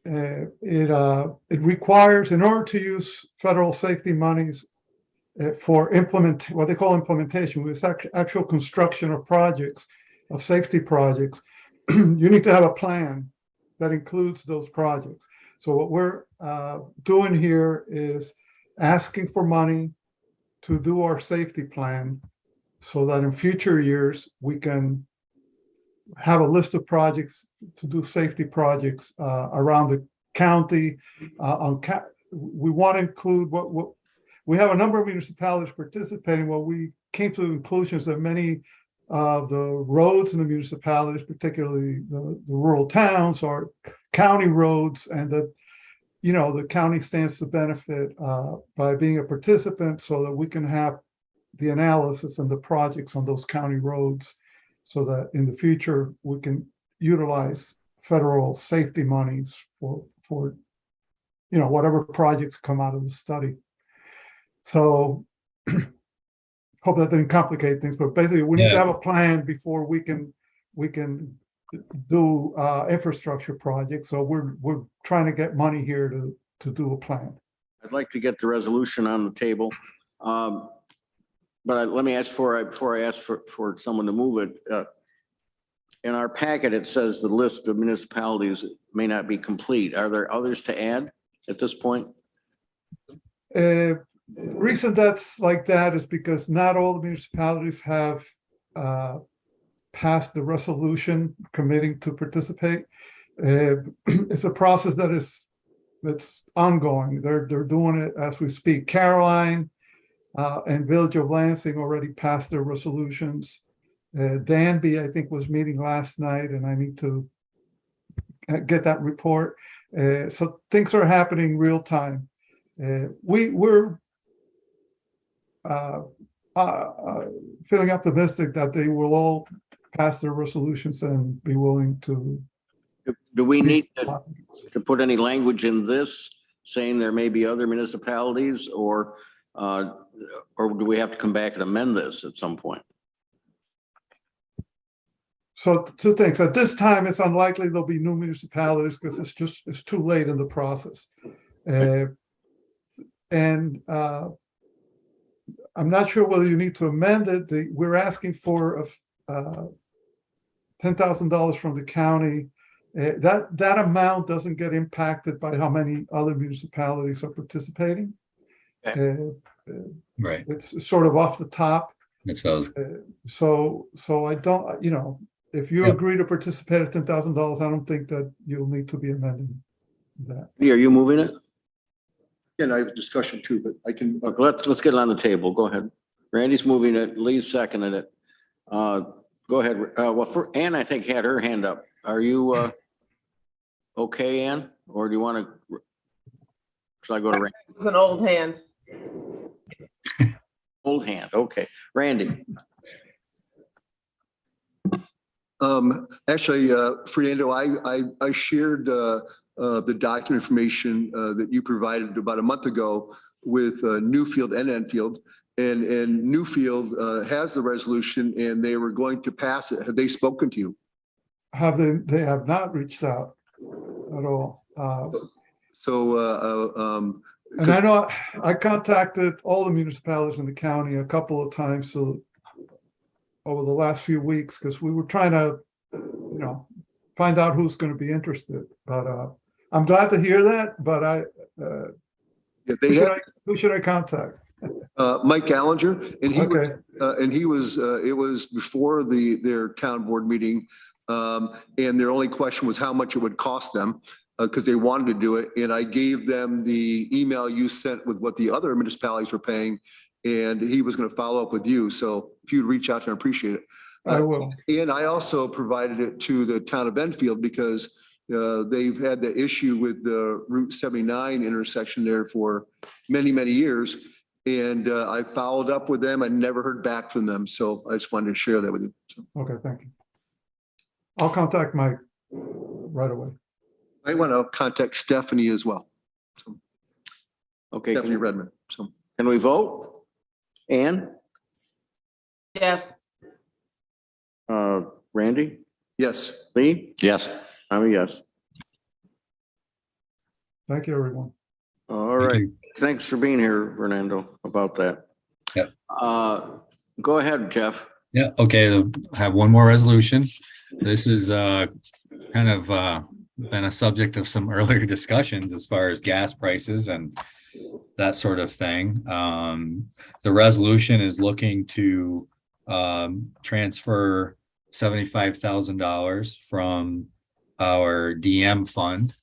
It requires, in order to use federal safety monies for what they call implementation, with actual construction of projects, of safety projects, you need to have a plan that includes those projects. So what we're doing here is asking for money to do our safety plan so that in future years, we can have a list of projects to do safety projects around the county. We want to include what we have a number of municipalities participating. Well, we came to the conclusions that many of the roads in the municipalities, particularly the rural towns, are county roads, and that, you know, the county stands to benefit by being a participant so that we can have the analysis and the projects on those county roads so that in the future we can utilize federal safety monies for you know, whatever projects come out of the study. So hope that didn't complicate things, but basically we need to have a plan before we can do infrastructure projects. So we're trying to get money here to do a plan. I'd like to get the resolution on the table. But let me ask before I ask for someone to move it. In our packet, it says the list of municipalities may not be complete. Are there others to add at this point? Reason that's like that is because not all the municipalities have passed the resolution committing to participate. It's a process that's ongoing. They're doing it as we speak. Caroline and Village of Lansing already passed their resolutions. Danby, I think, was meeting last night, and I need to get that report. So things are happening real time. We're feeling optimistic that they will all pass their resolutions and be willing to. Do we need to put any language in this saying there may be other municipalities, or do we have to come back and amend this at some point? So two things. At this time, it's unlikely there'll be new municipalities because it's too late in the process. And I'm not sure whether you need to amend it. We're asking for $10,000 from the county. That amount doesn't get impacted by how many other municipalities are participating. Right. It's sort of off the top. That's what I was. So I don't, you know, if you agree to participate at $10,000, I don't think that you'll need to be amending that. Are you moving it? And I have a discussion too, but I can. Let's get it on the table. Go ahead. Randy's moving it. Lee's seconded it. Go ahead. Well, Ann, I think, had her hand up. Are you okay, Ann? Or do you want to? Should I go to Randy? It's an old hand. Old hand. Okay. Randy. Actually, Fernando, I shared the document information that you provided about a month ago with Newfield and Enfield, and Newfield has the resolution and they were going to pass it. Have they spoken to you? They have not reached out at all. And I know I contacted all the municipalities in the county a couple of times over the last few weeks because we were trying to, you know, find out who's going to be interested. But I'm glad to hear that. But who should I contact? Mike Gallinger, and Okay. it was before their town board meeting, and their only question was how much it would cost them. Because they wanted to do it, and I gave them the email you sent with what the other municipalities were paying, and he was going to follow up with you. So if you'd reach out to him, appreciate it. I will. And I also provided it to the town of Enfield because they've had the issue with the Route 79 intersection there for many, many years. And I followed up with them. I never heard back from them. So I just wanted to share that with you. So. Okay, thank you. I'll contact Mike right away. I want to contact Stephanie as well. So, Okay. Stephanie Redmond. So Can we vote? Ann? Yes. Randy? yes. Lee? Yes. I'm a yes. Thank you, everyone. All right. Thanks for being here, Fernando, about that. Yeah. Go ahead, Jeff. Yeah, okay, I have one more resolution. This is kind of been a subject of some earlier discussions as far as gas prices and that sort of thing. The resolution is looking to transfer $75,000 from our DM fund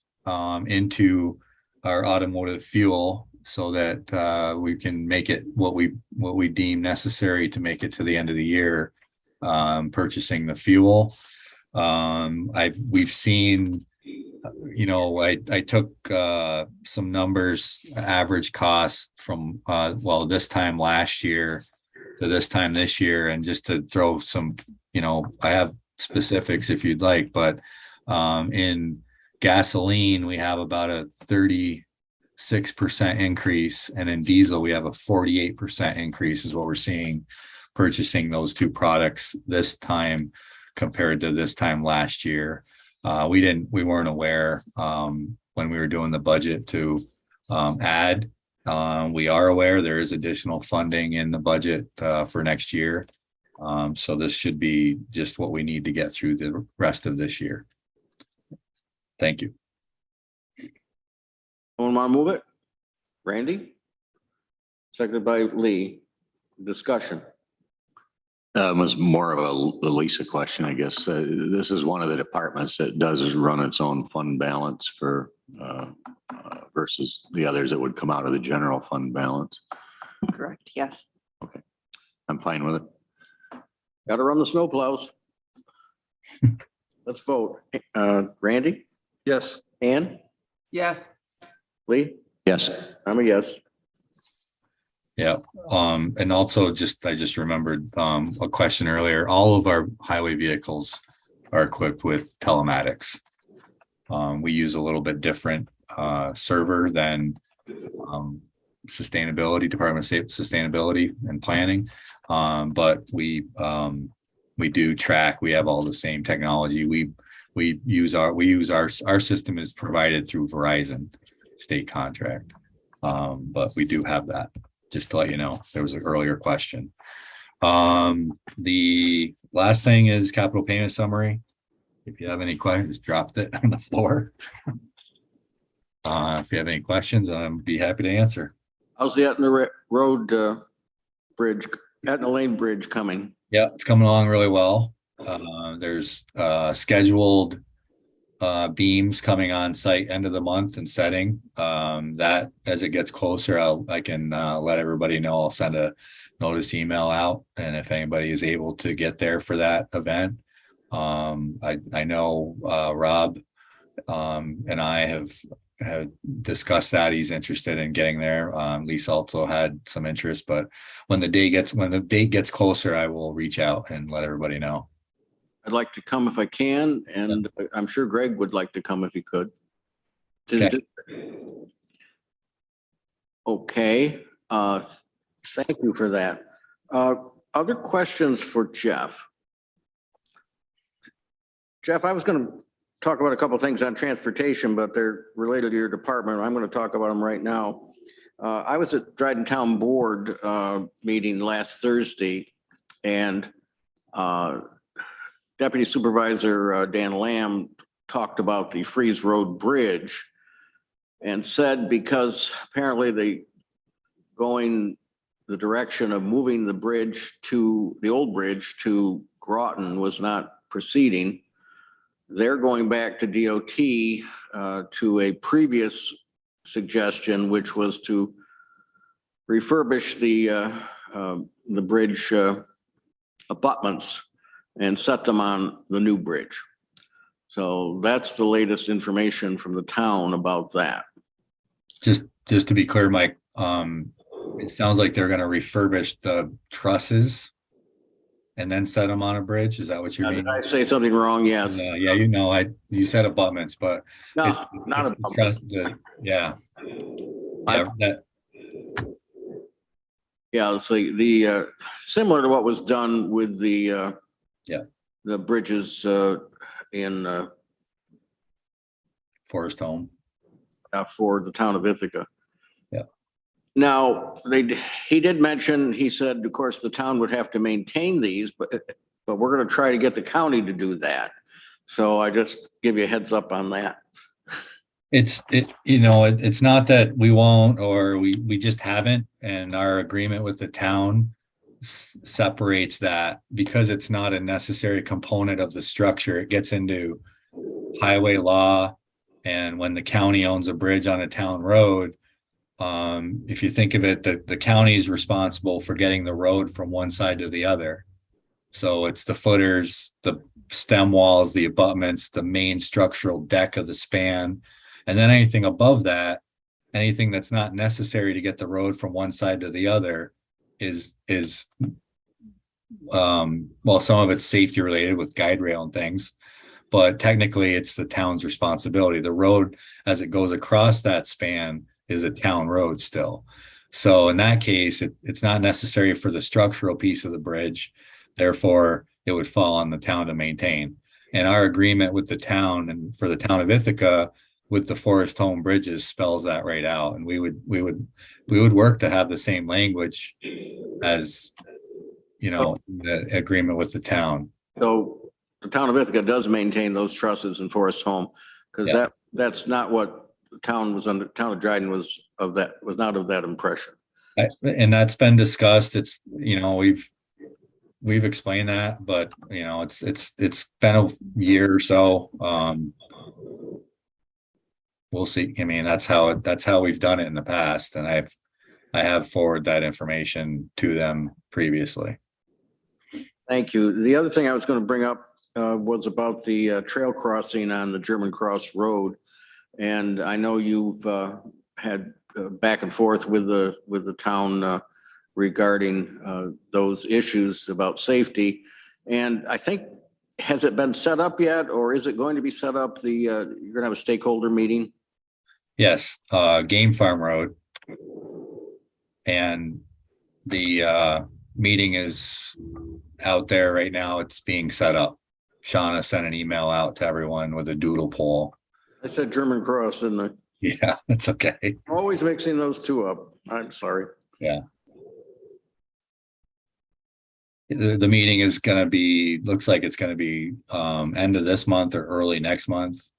into our automotive fuel so that we can make it what we deem necessary to make it to the end of the year, purchasing the fuel. We've seen, you know, I took some numbers, average cost from this time last year to this time this year, and just to throw some, you know, I have specifics if you'd like, but in gasoline we have about a 36% increase, and in diesel we have a 48% increase is what we're seeing purchasing those two products this time compared to this time last year. We weren't aware when we were doing the budget to add. We are aware there is additional funding in the budget for next year. So this should be just what we need to get through the rest of this year. Thank you. Someone want to move it? Randy? Seconded by Lee. Discussion. It was more of a Lisa question, I guess. This is one of the departments that does run its own fund balance for versus the others that would come out of the general fund balance. Correct, yes. Okay, I'm fine with it. Got to run the snowplows. Let's vote. Randy? Yes. Ann? Yes. Lee? Yes. I'm a yes. Yeah. And also I just remembered a question earlier. All of our highway vehicles are equipped with telematics. We use a little bit different server than Department of Sustainability and Planning. But we do track, we have all the same technology. We use our system is provided through Verizon state contract. But we do have that, just to let you know. There was an earlier question. The last thing is capital payment summary. If you have any questions, dropped it on the floor. If you have any questions, I'd be happy to answer. How's the Etna Road bridge, Etna Lane Bridge coming? Yeah, it's coming along really well. There's scheduled beams coming on site end of the month and setting. That as it gets closer, I can let everybody know. I'll send a notice email out, and if anybody is able to get there for that event, I know Rob and I have discussed that. He's interested in getting there. Lease also had some interest, but when the date gets closer, I will reach out and let everybody know. I'd like to come if I can, and I'm sure Greg would like to come if he could. Okay. Thank you for that. Other questions for Jeff? Jeff, I was going to talk about a couple of things on transportation, but they're related to your department. I'm going to talk about them right now. I was at Dryden Town Board meeting last Thursday, and Deputy Supervisor Dan Lamb talked about the Freeze Road Bridge and said because apparently going the direction of moving the bridge to the old bridge to Groton was not proceeding. They're going back to DOT to a previous suggestion, which was to refurbish the bridge abutments and set them on the new bridge. So that's the latest information from the town about that. Just to be clear, Mike, it sounds like they're going to refurbish the trusses and then set them on a bridge. Is that what you mean? Did I say something wrong? Yes. Yeah, you said abutments, but no, it's not abutments. Yeah. Yeah, it's the similar to what was done with the bridges in Forest Home for the town of Ithaca. Yeah. Now he did mention, he said, of course, the town would have to maintain these, but we're going to try to get the county to do that. So I just give you a heads up on that. It's not that we won't, or we just haven't, and our agreement with the town separates that because it's not a necessary component of the structure. It gets into highway law, and when the county owns a bridge on a town road, if you think of it, the county is responsible for getting the road from one side to the other. So it's the footers, the stem walls, the abutments, the main structural deck of the span. And then anything above that, anything that's not necessary to get the road from one side to the other is well, some of it's safety related with guide rail and things, but technically it's the town's responsibility. The road as it goes across that span is a town road still. So in that case, it's not necessary for the structural piece of the bridge. Therefore, it would fall on the town to maintain. And our agreement with the town and for the town of Ithaca with the Forest Home Bridges spells that right out. And we would work to have the same language as, the agreement with the town. So the town of Ithaca does maintain those trusses in Forest Home, because Yeah. that's not what the town was under. Town of Dryden was not of that impression. And that's been discussed. It's, we've explained that, but it's been a year or so. We'll see. I mean, that's how we've done it in the past. And I have forwarded that information to them previously. Thank you. The other thing I was going to bring up was about the trail crossing on the German Cross Road. And I know you've had back and forth with the town regarding those issues about safety. And I think, has it been set up yet, or is it going to be set up? You're going to have a stakeholder meeting? Yes, Game Farm Road. And the meeting is out there right now. It's being set up. Shauna sent an email out to everyone with a doodle poll. I said German Cross, didn't I? Yeah, that's okay. Always mixing those two up. I'm sorry. Yeah. The meeting is going to be, looks like it's going to be end of this month or early next month.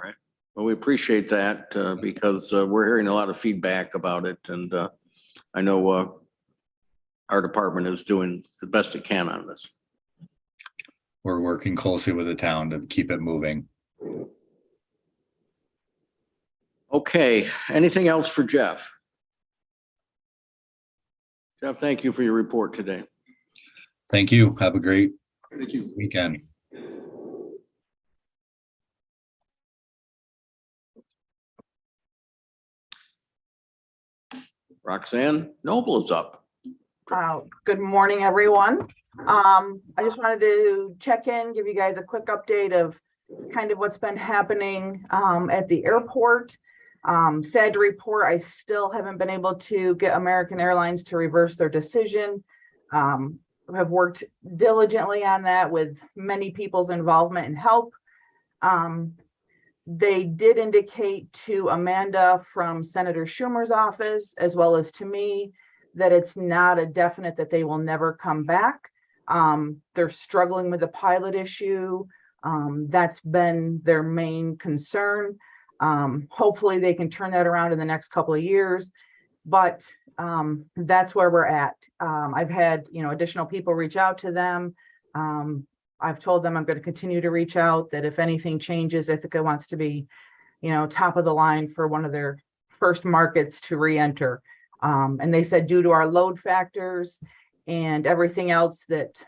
Right. Well, we appreciate that because we're hearing a lot of feedback about it. And I know our department is doing the best it can on this. We're working closely with the town to keep it moving. Okay, anything else for Jeff? Jeff, thank you for your report today. Thank you. Have a great weekend. Roxanne Noble is up. Good morning, everyone. I just wanted to check in, give you guys a quick update of kind of what's been happening at the airport. Sad to report, I still haven't been able to get American Airlines to reverse their decision. Have worked diligently on that with many people's involvement and help. They did indicate to Amanda from Senator Schumer's office, as well as to me, that it's not a definite that they will never come back. They're struggling with the pilot issue. That's been their main concern. Hopefully they can turn that around in the next couple of years, but that's where we're at. I've had, additional people reach out to them. I've told them I'm going to continue to reach out, that if anything changes, Ithaca wants to be, top of the line for one of their first markets to re-enter. And they said due to our load factors and everything else that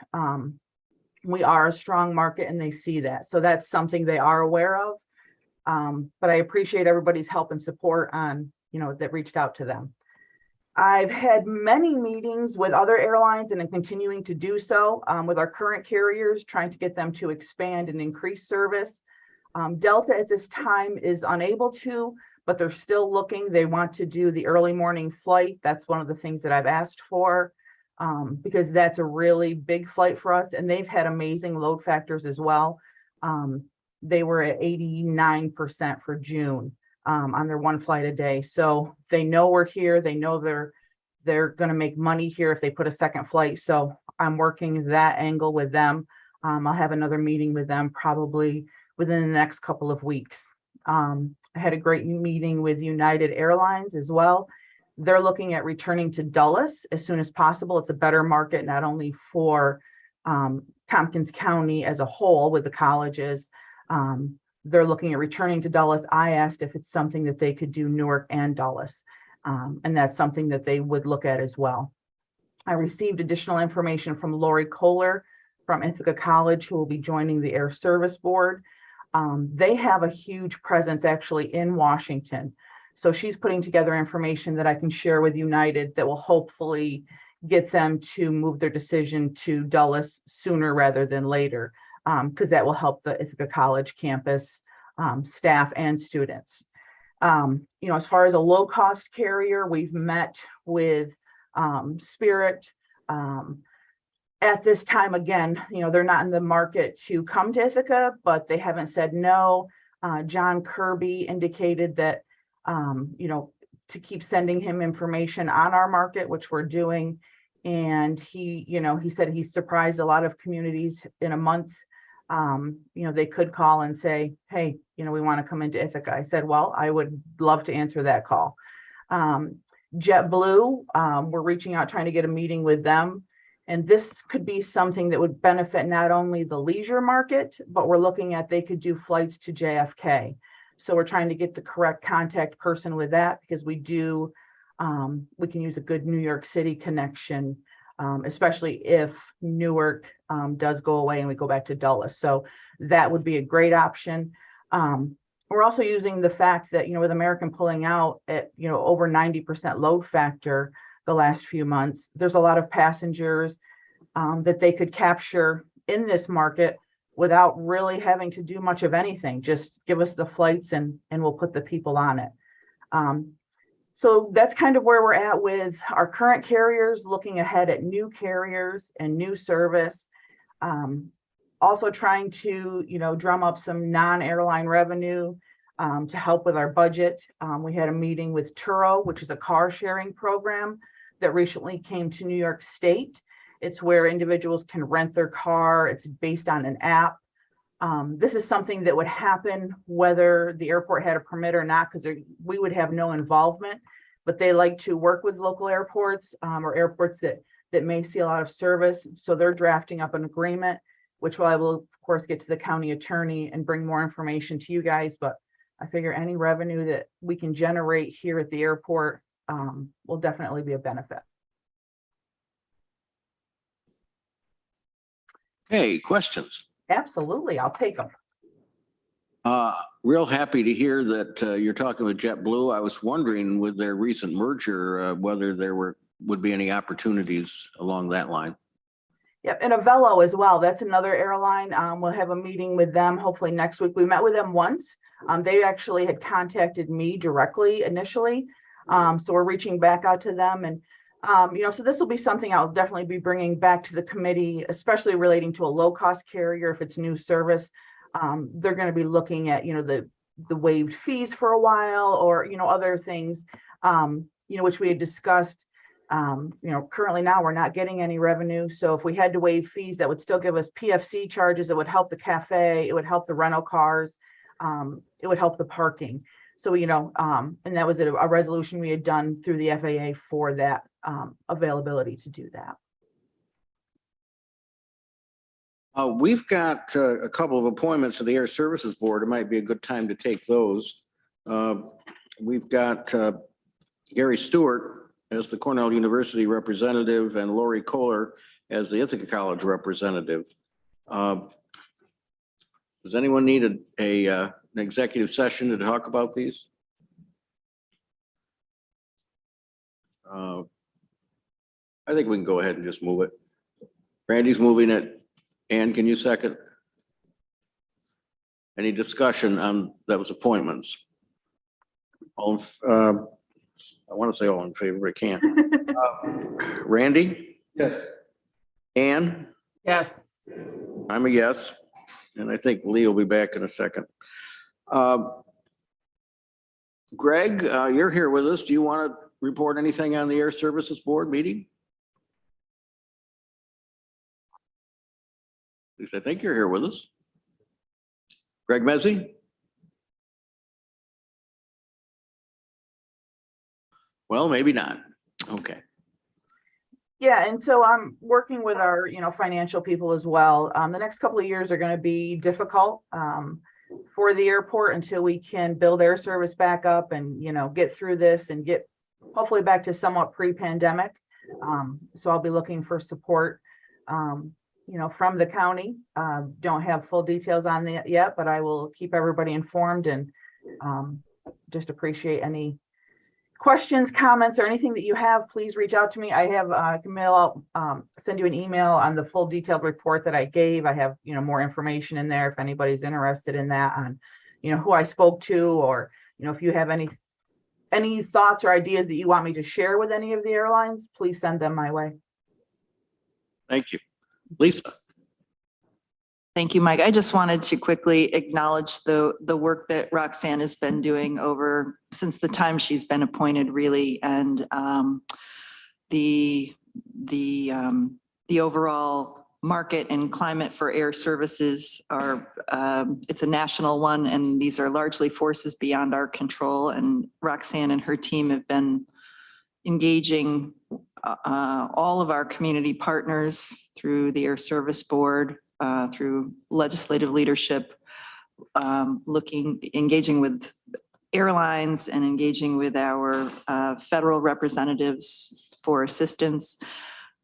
we are a strong market, and they see that. So that's something they are aware of. But I appreciate everybody's help and support on, that reached out to them. I've had many meetings with other airlines and am continuing to do so with our current carriers, trying to get them to expand and increase service. Delta at this time is unable to, but they're still looking. They want to do the early morning flight. That's one of the things that I've asked for because that's a really big flight for us. And they've had amazing load factors as well. They were at 89% for June on their one flight a day. So they know we're here. They know they're going to make money here if they put a second flight. So I'm working that angle with them. I'll have another meeting with them probably within the next couple of weeks. I had a great meeting with United Airlines as well. They're looking at returning to Dulles as soon as possible. It's a better market, not only for Tompkins County as a whole with the colleges. They're looking at returning to Dulles. I asked if it's something that they could do Newark and Dulles. And that's something that they would look at as well. I received additional information from Lori Kohler from Ithaca College, who will be joining the Air Service Board. They have a huge presence actually in Washington. So she's putting together information that I can share with United that will hopefully get them to move their decision to Dulles sooner rather than later, because that will help the Ithaca College campus staff and students. As far as a low-cost carrier, we've met with Spirit. At this time, again, they're not in the market to come to Ithaca, but they haven't said no. John Kirby indicated that, to keep sending him information on our market, which we're doing. And he said he's surprised a lot of communities in a month. They could call and say, hey, we want to come into Ithaca. I said, well, I would love to answer that call. JetBlue, we're reaching out, trying to get a meeting with them. And this could be something that would benefit not only the leisure market, but we're looking at they could do flights to JFK. So we're trying to get the correct contact person with that, because we can use a good New York City connection, especially if Newark does go away and we go back to Dulles. So that would be a great option. We're also using the fact that, with American pulling out at, over 90% load factor the last few months, there's a lot of passengers that they could capture in this market without really having to do much of anything. Just give us the flights and we'll put the people on it. So that's kind of where we're at with our current carriers, looking ahead at new carriers and new service. Also trying to, drum up some non-airline revenue to help with our budget. We had a meeting with Turo, which is a car sharing program that recently came to New York State. It's where individuals can rent their car. It's based on an app. This is something that would happen whether the airport had a permit or not, because we would have no involvement, but they like to work with local airports or airports that may see a lot of service. So they're drafting up an agreement, which I will, of course, get to the county attorney and bring more information to you guys. But I figure any revenue that we can generate here at the airport will definitely be a benefit. Hey, questions? Absolutely, I'll take them. Real happy to hear that you're talking with JetBlue. I was wondering with their recent merger, whether there would be any opportunities along that line. Yep, and Avelo as well. That's another airline. We'll have a meeting with them hopefully next week. We met with them once. They actually had contacted me directly initially. So we're reaching back out to them. And, so this will be something I'll definitely be bringing back to the committee, especially relating to a low-cost carrier. If it's new service, they're going to be looking at, the waived fees for a while, or, other things, which we had discussed. Currently now we're not getting any revenue. So if we had to waive fees, that would still give us PFC charges. It would help the cafe. It would help the rental cars. It would help the parking. So, and that was a resolution we had done through the FAA for that availability to do that. We've got a couple of appointments to the Air Services Board. It might be a good time to take those. We've got Gary Stewart as the Cornell University representative and Lori Kohler as the Ithaca College representative. Does anyone need an executive session to talk about these? I think we can go ahead and just move it. Randy's moving it. Ann, can you second? Any discussion on those appointments? All, I want to say all in favor, I can't. Randy? Yes. Ann? Yes. I'm a yes. And I think Lee will be back in a second. Greg, you're here with us. Do you want to report anything on the Air Services Board meeting? At least I think you're here with us. Greg Mezzi? Well, maybe not. Okay. Yeah, and so I'm working with our, financial people as well. The next couple of years are going to be difficult for the airport until we can build air service back up and, get through this and get hopefully back to somewhat pre-pandemic. So I'll be looking for support, from the county. Don't have full details on that yet, but I will keep everybody informed and just appreciate any questions, comments, or anything that you have. Please reach out to me. I have, I can mail out, send you an email on the full detailed report that I gave. I have, more information in there if anybody's interested in that on, who I spoke to, or, if you have any thoughts or ideas that you want me to share with any of the airlines, please send them my way. Thank you. Lisa? Thank you, Mike. I just wanted to quickly acknowledge the work that Roxanne has been doing since the time she's been appointed, really, and the overall market and climate for air services it's a national one, and these are largely forces beyond our control. And Roxanne and her team have been engaging all of our community partners through the Air Service Board, through legislative leadership, engaging with airlines and engaging with our federal representatives for assistance,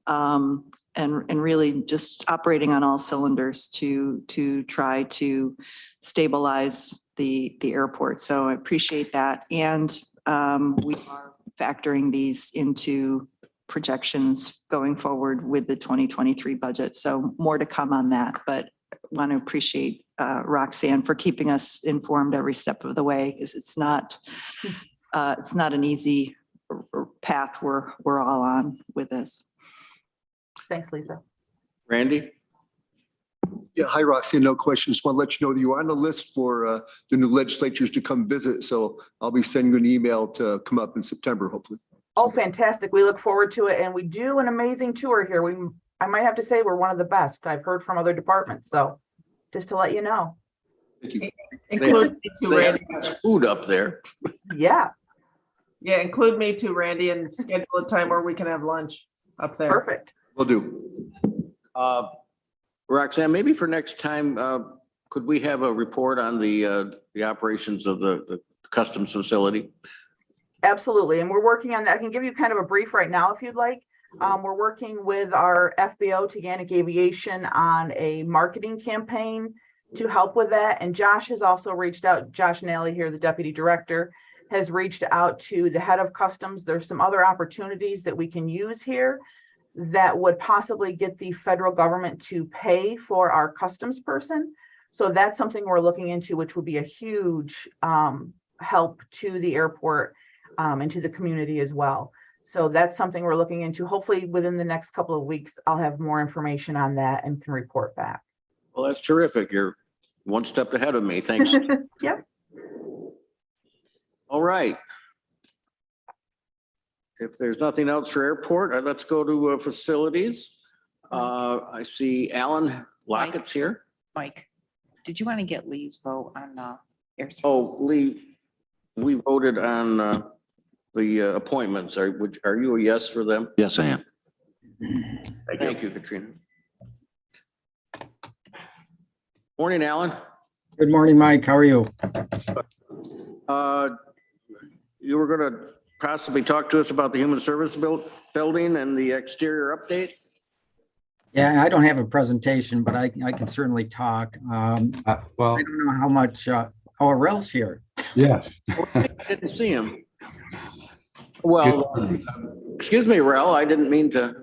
and really just operating on all cylinders to try to stabilize the airport. So I appreciate that. And we are factoring these into projections going forward with the 2023 budget. So more to come on that, but want to appreciate Roxanne for keeping us informed every step of the way, because it's not an easy path we're all on with this. Thanks, Lisa. Randy? Yeah, hi, Roxanne. No questions. Want to let you know that you're on the list for the new legislatures to come visit. So I'll be sending you an email to come up in September, hopefully. Oh, fantastic. We look forward to it. And we do an amazing tour here. I might have to say we're one of the best I've heard from other departments. So just to let you know. Thank you. Include me too, They Randy. have food up there. Yeah, Yeah, include me too, Randy, and schedule a time where we can have lunch up there. perfect. Will do. Roxanne, maybe for next time, could we have a report on the operations of the customs facility? Absolutely. And we're working on that. I can give you kind of a brief right now if you'd like. We're working with our FBO, Teganic Aviation, on a marketing campaign to help with that. And Josh has also reached out, Josh Nally here, the deputy director, has reached out to the head of customs. There's some other opportunities that we can use here that would possibly get the federal government to pay for our customs person. So that's something we're looking into, which would be a huge help to the airport and to the community as well. So that's something we're looking into. Hopefully within the next couple of weeks, I'll have more information on that and can report back. Well, that's terrific. You're one step ahead of me. Thanks. Yep. All right. If there's nothing else for airport, let's go to facilities. I see Alan Lockett's here. Mike, did you want to get Lee's vote on the air? Oh, Lee, we voted on the appointments. Are you a yes for them? Yes, I am. Thank you, Katrina. Morning, Alan. Good morning, Mike. How are you? You were going to possibly talk to us about the human service building and the exterior update? Yeah, I don't have a presentation, but I can certainly talk. Well, I don't know how much, Rel's here. yes. I didn't see him. Well, excuse me, Rel, I didn't mean to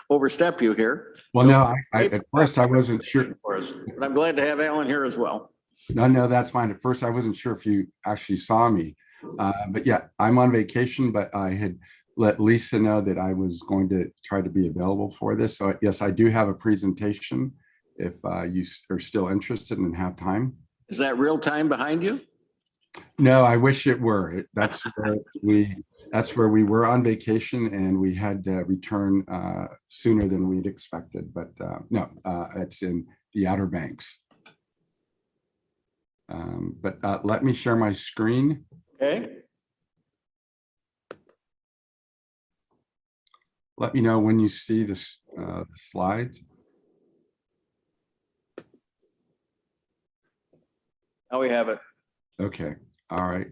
overstep you here. Well, no, at first I wasn't sure. But I'm glad to have Alan here as well. No, that's fine. At first I wasn't sure if you actually saw me. But yeah, I'm on vacation, but I had let Lisa know that I was going to try to be available for this. So yes, I do have a presentation if you are still interested and have time. Is that real time behind you? No, I wish it were. That's where we were on vacation and we had to return sooner than we'd expected. But no, it's in the Outer Banks. But let me share my screen. Okay. Let me know when you see this slides. Now we have it. Okay, all right.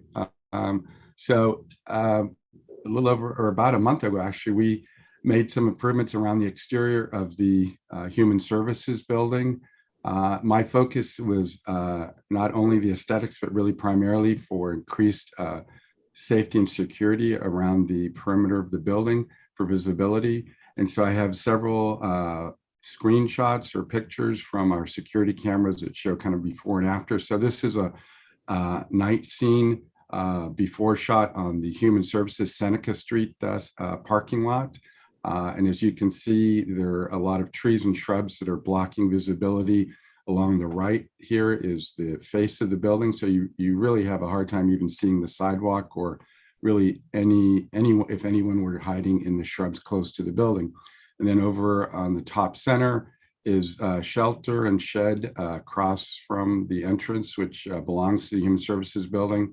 So a little over or about a month ago, actually, we made some improvements around the exterior of the Human Services building. My focus was not only the aesthetics, but really primarily for increased safety and security around the perimeter of the building for visibility. And so I have several screenshots or pictures from our security cameras that show kind of before and after. So this is a night scene before shot on the Human Services Seneca Street parking lot. And as you can see, there are a lot of trees and shrubs that are blocking visibility. Along the right here is the face of the building. So you really have a hard time even seeing the sidewalk or really if anyone were hiding in the shrubs close to the building. And then over on the top center is shelter and shed across from the entrance, which belongs to the Human Services building.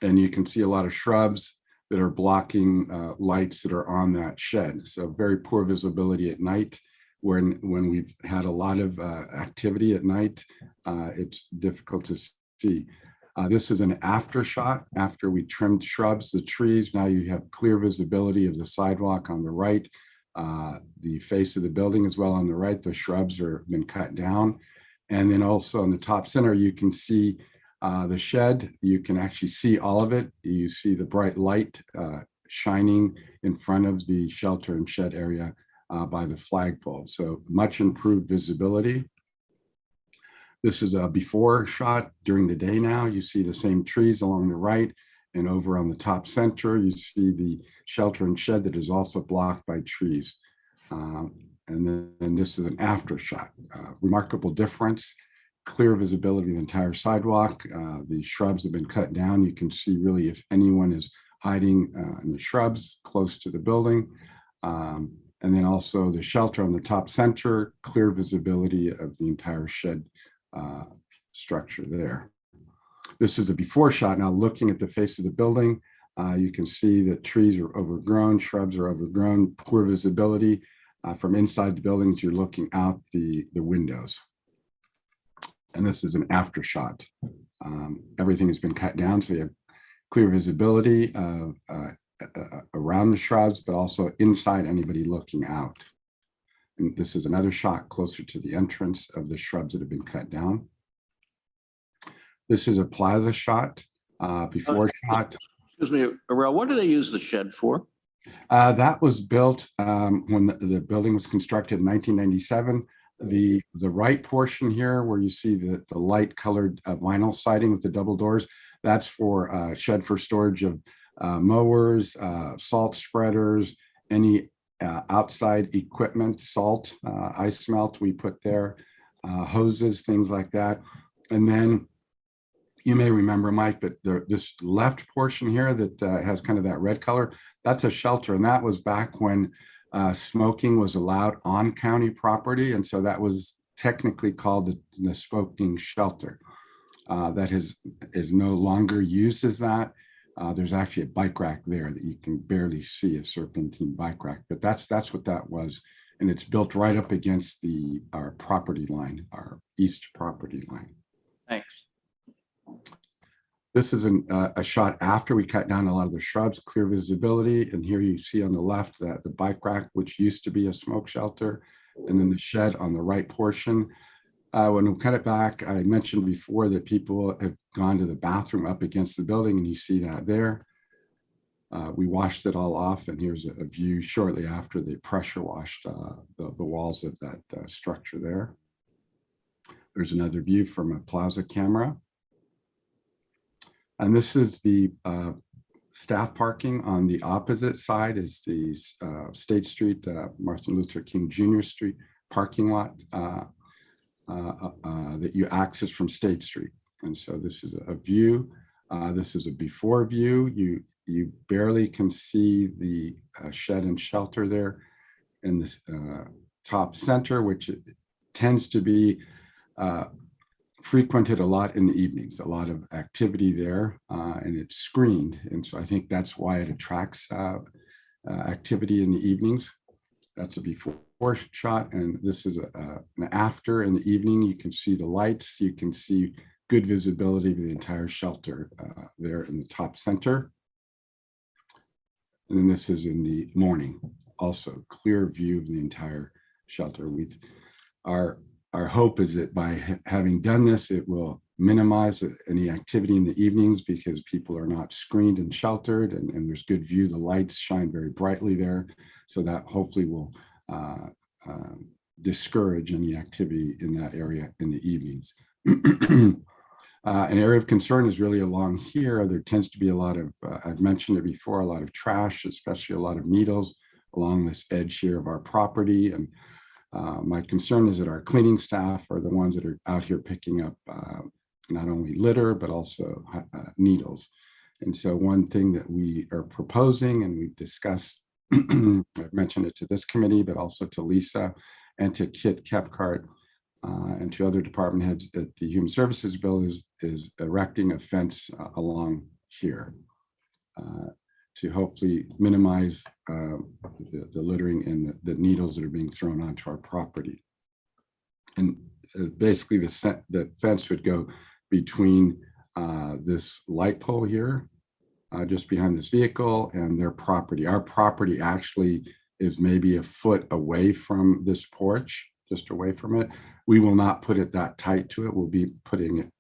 And you can see a lot of shrubs that are blocking lights that are on that shed. So very poor visibility at night. When we've had a lot of activity at night, it's difficult to see. This is an after shot after we trimmed shrubs, the trees. Now you have clear visibility of the sidewalk on the right, the face of the building as well on the right. The shrubs are been cut down. And then also in the top center, you can see the shed. You can actually see all of it. You see the bright light shining in front of the shelter and shed area by the flagpole. So much improved visibility. This is a before shot during the day now. You see the same trees along the right, and over on the top center, you see the shelter and shed that is also blocked by trees. And then this is an after shot. Remarkable difference, clear visibility of the entire sidewalk. The shrubs have been cut down. You can see really if anyone is hiding in the shrubs close to the building. And then also the shelter on the top center, clear visibility of the entire shed structure there. This is a before shot. Now looking at the face of the building, you can see that trees are overgrown, shrubs are overgrown, poor visibility. From inside the buildings, you're looking out the windows. And this is an after shot. Everything has been cut down, so you have clear visibility around the shrubs, but also inside anybody looking out. And this is another shot closer to the entrance of the shrubs that have been cut down. This is a plaza shot, before shot. Excuse me, Arel, what do they use the shed for? That was built when the building was constructed in 1997. The right portion here where you see the light colored vinyl siding with the double doors, that's for shed for storage of mowers, salt spreaders, any outside equipment, salt, ice melt we put there, hoses, things like that. And then you may remember, Mike, but this left portion here that has kind of that red color, that's a shelter. And that was back when smoking was allowed on county property. And so that was technically called the smoking shelter. That is no longer used as that. There's actually a bike rack there that you can barely see, a serpentine bike rack, but that's what that was. And it's built right up against our property line, our east property line. Thanks. This is a shot after we cut down a lot of the shrubs, clear visibility. And here you see on the left that the bike rack, which used to be a smoke shelter, and then the shed on the right portion. When we cut it back, I mentioned before that people have gone to the bathroom up against the building, and you see that there. We washed it all off, and here's a view shortly after they pressure washed the walls of that structure there. There's another view from a plaza camera. And this is the staff parking. On the opposite side is the State Street, Martin Luther King Jr. Street parking lot that you access from State Street. And so this is a view. This is a before view. You barely can see the shed and shelter there in the top center, which tends to be frequented a lot in the evenings, a lot of activity there, and it's screened. And so I think that's why it attracts activity in the evenings. That's a before shot, and this is an after in the evening. You can see the lights, you can see good visibility of the entire shelter there in the top center. And then this is in the morning, also clear view of the entire shelter. Our hope is that by having done this, it will minimize any activity in the evenings because people are not screened and sheltered, and there's good view. The lights shine very brightly there, so that hopefully will discourage any activity in that area in the evenings. An area of concern is really along here. There tends to be a lot of, I've mentioned it before, a lot of trash, especially a lot of needles along this edge here of our property. And my concern is that our cleaning staff are the ones that are out here picking up not only litter, but also needles. And so one thing that we are proposing, and we've discussed, I've mentioned it to this committee, but also to Lisa and to Kit Kepcart and to other department heads at the Human Services Bill is erecting a fence along here to hopefully minimize the littering and the needles that are being thrown onto our property. And basically the fence would go between this light pole here, just behind this vehicle, and their property. Our property actually is maybe a foot away from this porch, just away from it. We will not put it that tight to it. We'll be putting it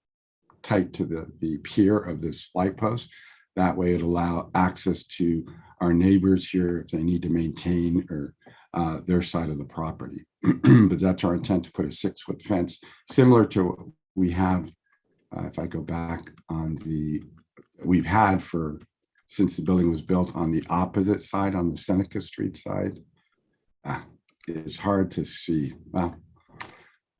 tight to the pier of this light post. That way it'll allow access to our neighbors here if they need to maintain or their side of the property. But that's our intent, to put a 6-foot fence similar to what we have, if I go back on we've had since the building was built on the opposite side, on the Seneca Street side. It's hard to see. Well,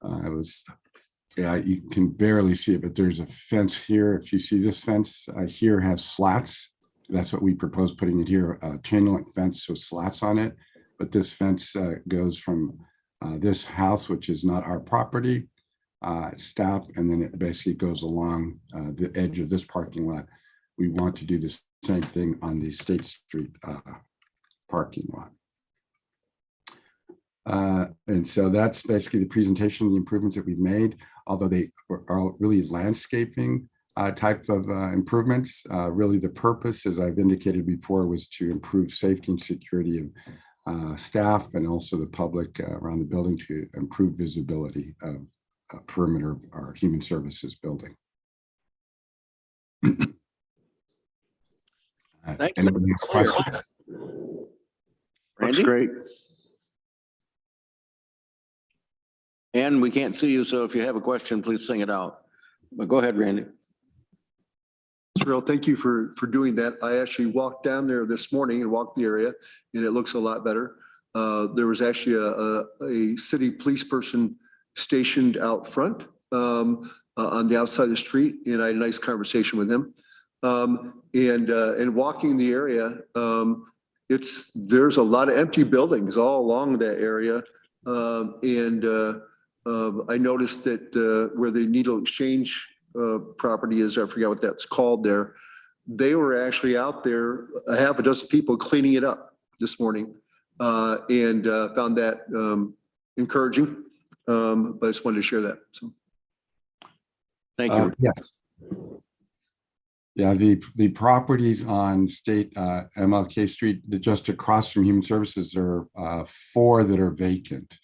you can barely see it, but there's a fence here. If you see this fence here has slats. That's what we propose putting it here, a chain link fence, so slats on it. But this fence goes from this house, which is not our property, stop, and then it basically goes along the edge of this parking lot. We want to do the same thing on the State Street parking lot. And so that's basically the presentation of the improvements that we've made, although they are really landscaping type of improvements. Really the purpose, as I've indicated before, was to improve safety and security of staff and also the public around the building, to improve visibility of a perimeter of our human services building. Thank you. Anybody has questions? Looks great. And we can't see you, so if you have a question, please sing it out. But go ahead, Randy. Shurtleff, thank you for doing that. I actually walked down there this morning and walked the area, and it looks a lot better. There was actually a city police person stationed out front on the outside of the street, and I had a nice conversation with him. And walking the area, there's a lot of empty buildings all along that area, I noticed that where the needle exchange property is, I forget what that's called there, they were actually out there, a half a dozen people cleaning it up this morning, and found that encouraging. But I just wanted to share that. So, thank you. Yes. Yeah, the properties on State MLK Street, just across from Human Services, there are 4 that are vacant.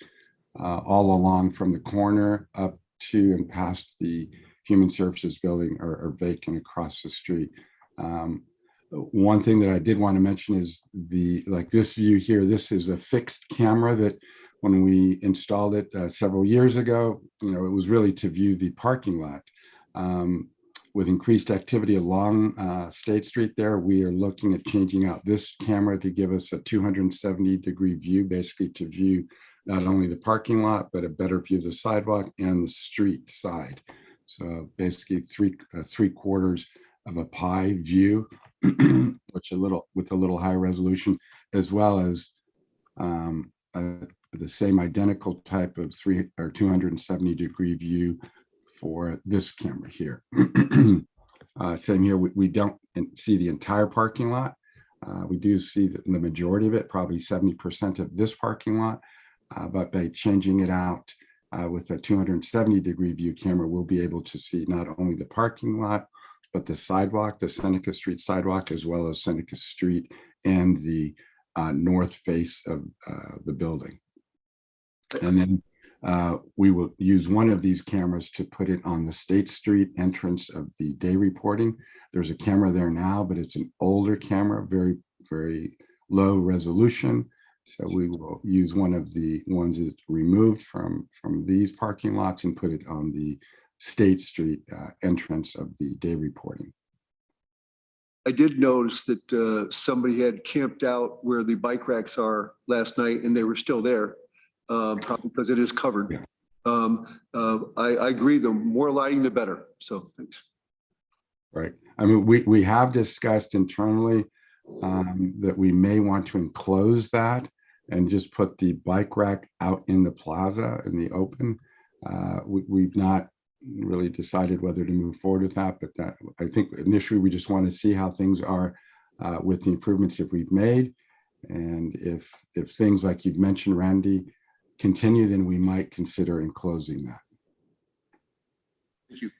All along from the corner up to and past the Human Services building are vacant across the street. One thing that I did want to mention is like this view here, this is a fixed camera that when we installed it several years ago, it was really to view the parking lot. With increased activity along State Street there, we are looking at changing out this camera to give us a 270-degree view, basically to view not only the parking lot, but a better view of the sidewalk and the street side. So basically three-quarters of a pie view, which with a little higher resolution, as well as the same identical type of 270-degree view for this camera here. Same here, we don't see the entire parking lot. We do see the majority of it, probably 70% of this parking lot. But by changing it out with a 270-degree view camera, we'll be able to see not only the parking lot, but the sidewalk, the Seneca Street sidewalk, as well as Seneca Street and the north face of the building. And then we will use one of these cameras to put it on the State Street entrance of the day reporting. There's a camera there now, but it's an older camera, very, very low resolution. So we will use one of the ones that's removed from these parking lots and put it on the State Street entrance of the day reporting. I did notice that somebody had camped out where the bike racks are last night, and they were still there, probably because it is covered. Yeah. I agree, the more lighting, the better. So thanks. Right. I mean, we have discussed internally that we may want to enclose that and just put the bike rack out in the plaza in the open. We've not really decided whether to move forward with that, but that I think initially we just want to see how things are with the improvements that we've made. And if things like you've mentioned, Randy, continue, then we might consider enclosing that. Thank you.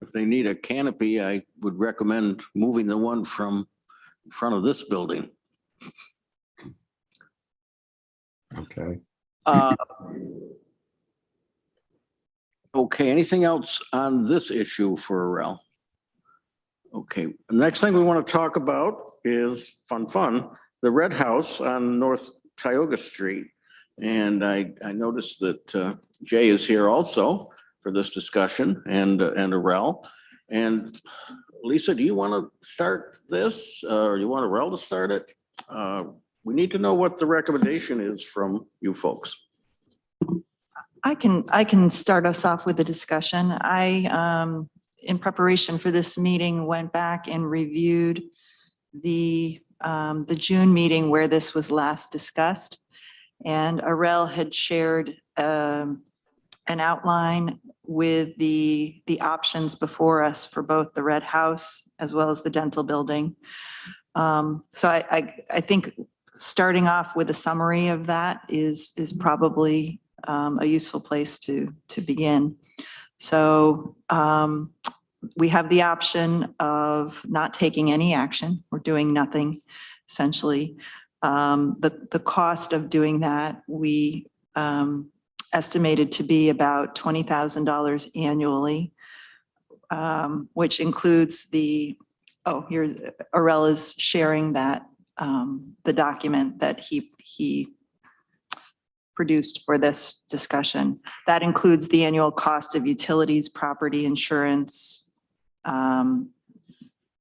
If they need a canopy, I would recommend moving the one from in front of this building. Okay. Okay, anything else on this issue for Arel? Okay, the next thing we want to talk about is the Red House on North Tioga Street. And I noticed that Jay is here also for this discussion, and Arel. And Lisa, do you want to start this, or you want Arel to start it? We need to know what the recommendation is from you folks. I can start us off with a discussion. I, in preparation for this meeting, went back and reviewed the June meeting where this was last discussed. And Arel had shared an outline with the options before us for both the Red House as well as the dental building. So I think starting off with a summary of that is probably a useful place to begin. So we have the option of not taking any action. We're doing nothing, essentially. The cost of doing that, we estimated to be about $20,000 annually, which includes here's Arel is sharing that the document that he produced for this discussion. That includes the annual cost of utilities, property insurance,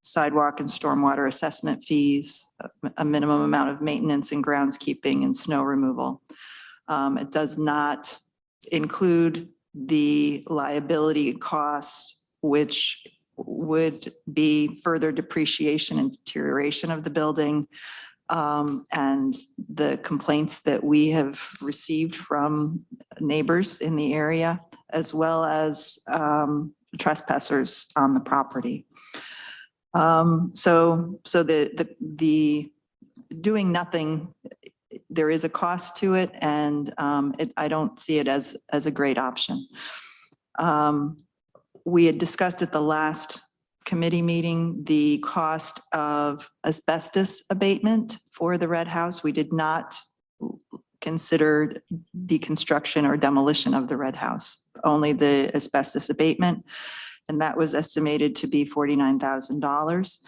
sidewalk and stormwater assessment fees, a minimum amount of maintenance and groundskeeping and snow removal. It does not include the liability costs, which would be further depreciation and deterioration of the building, and the complaints that we have received from neighbors in the area, as well as trespassers on the property. So the doing nothing, there is a cost to it, and I don't see it as a great option. We had discussed at the last committee meeting the cost of asbestos abatement for the Red House. We did not consider deconstruction or demolition of the Red House, only the asbestos abatement. And that was estimated to be $49,000.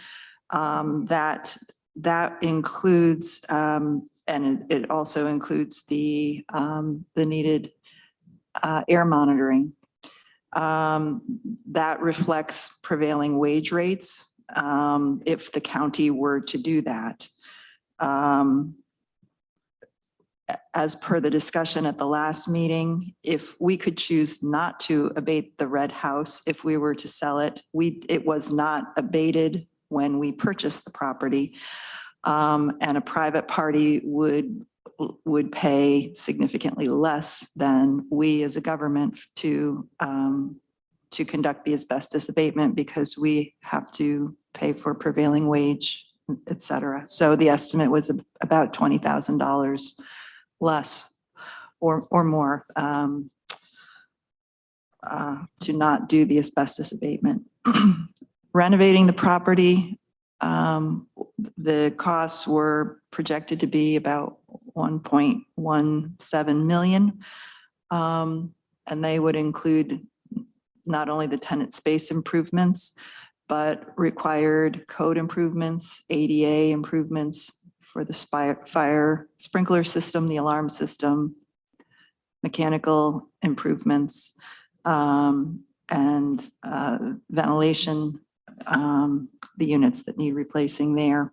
That includes, and it also includes the needed air monitoring. That reflects prevailing wage rates if the county were to do that. As per the discussion at the last meeting, if we could choose not to abate the Red House, if we were to sell it, it was not abated when we purchased the property. And a private party would would pay significantly less than we as a government to conduct the asbestos abatement because we have to pay for prevailing wage, et cetera. So the estimate was about $20,000 less or more to not do the asbestos abatement. Renovating the property, the costs were projected to be about 1.17 million. And they would include not only the tenant space improvements, but required code improvements, ADA improvements for the fire sprinkler system, the alarm system, mechanical improvements, and ventilation, the units that need replacing there.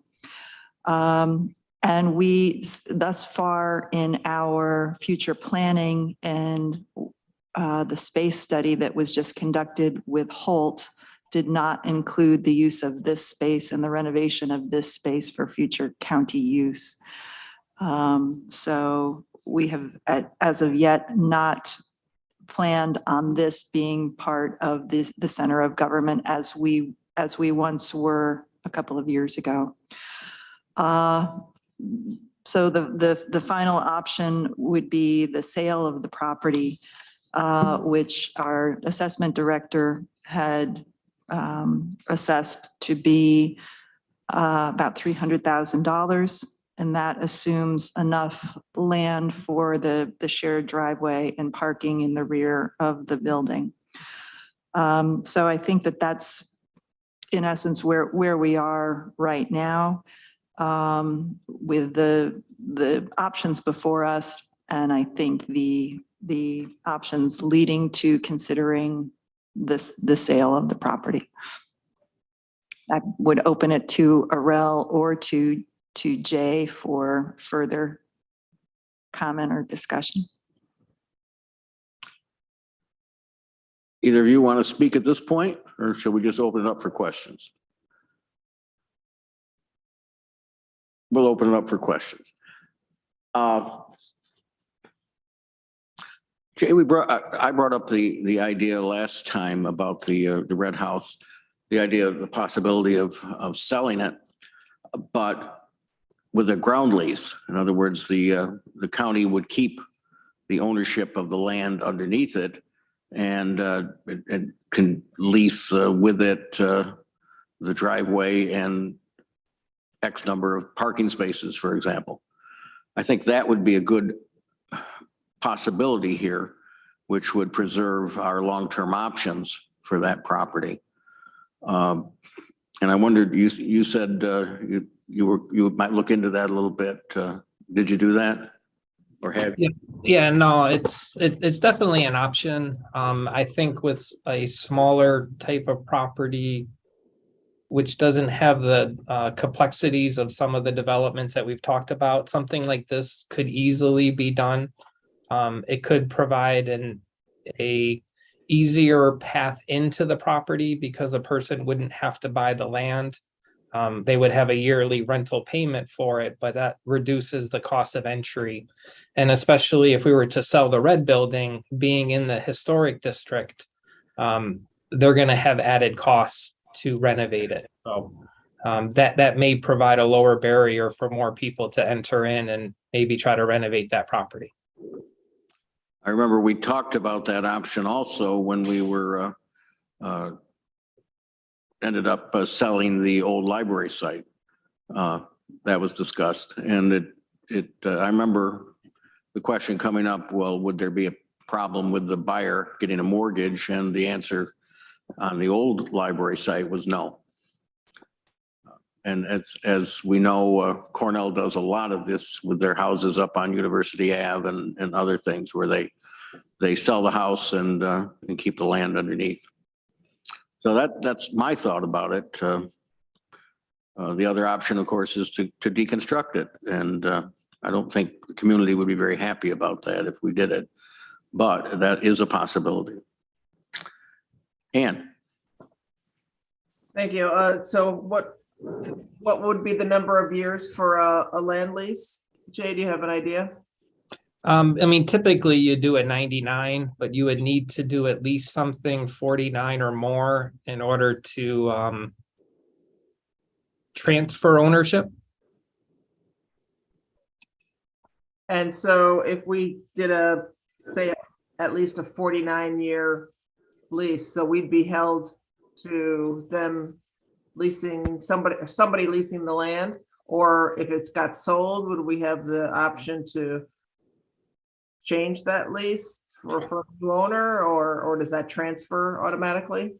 And we, thus far in our future planning and the space study that was just conducted with Holt did not include the use of this space and the renovation of this space for future county use. So we have, as of yet, not planned on this being part of the center of government as we once were a couple of years ago. So the final option would be the sale of the property, which our assessment director had assessed to be about $300,000. And that assumes enough land for the shared driveway and parking in the rear of the building. So I think that that's in essence where we are right now with the options before us. And I think the options leading to considering the sale of the property. That would open it to Arel or to Jay for further comment or discussion. Either of you want to speak at this point, or should we just open it up for questions? We'll open it up for questions. Jay, I brought up the idea last time about the red house, the idea of the possibility of selling it, but with a ground lease. In other words, the county would keep the ownership of the land underneath it and can lease with it the driveway and X number of parking spaces, for example. I think that would be a good possibility here, which would preserve our long-term options for that property. And I wondered, you said you might look into that a little bit. Did you do that? Or have you? Yeah, no, it's definitely an option. I think with a smaller type of property, which doesn't have the complexities of some of the developments that we've talked about, something like this could easily be done. It could provide a easier path into the property because a person wouldn't have to buy the land. They would have a yearly rental payment for it, but that reduces the cost of entry. And especially if we were to sell the red building, being in the historic district, they're going to have added costs to renovate it. So that may provide a lower barrier for more people to enter in and maybe try to renovate that property. I remember we talked about that option also when we were ended up selling the old library site. That was discussed, and I remember the question coming up, well, would there be a problem with the buyer getting a mortgage? And the answer on the old library site was no. And as we know, Cornell does a lot of this with their houses up on University Ave and other things where they sell the house and keep the land underneath. So that's my thought about it. The other option, of course, is to deconstruct it. And I don't think the community would be very happy about that if we did it, but that is a possibility. Ann. Thank you. So what would be the number of years for a land lease? Jay, do you have an idea? I mean, typically you do a 99, but you would need to do at least something 49 or more in order to transfer ownership. And so if we did say at least a 49-year lease, so we'd be held to them leasing somebody leasing the land, or if it's got sold, would we have the option to change that lease for a new owner, or does that transfer automatically?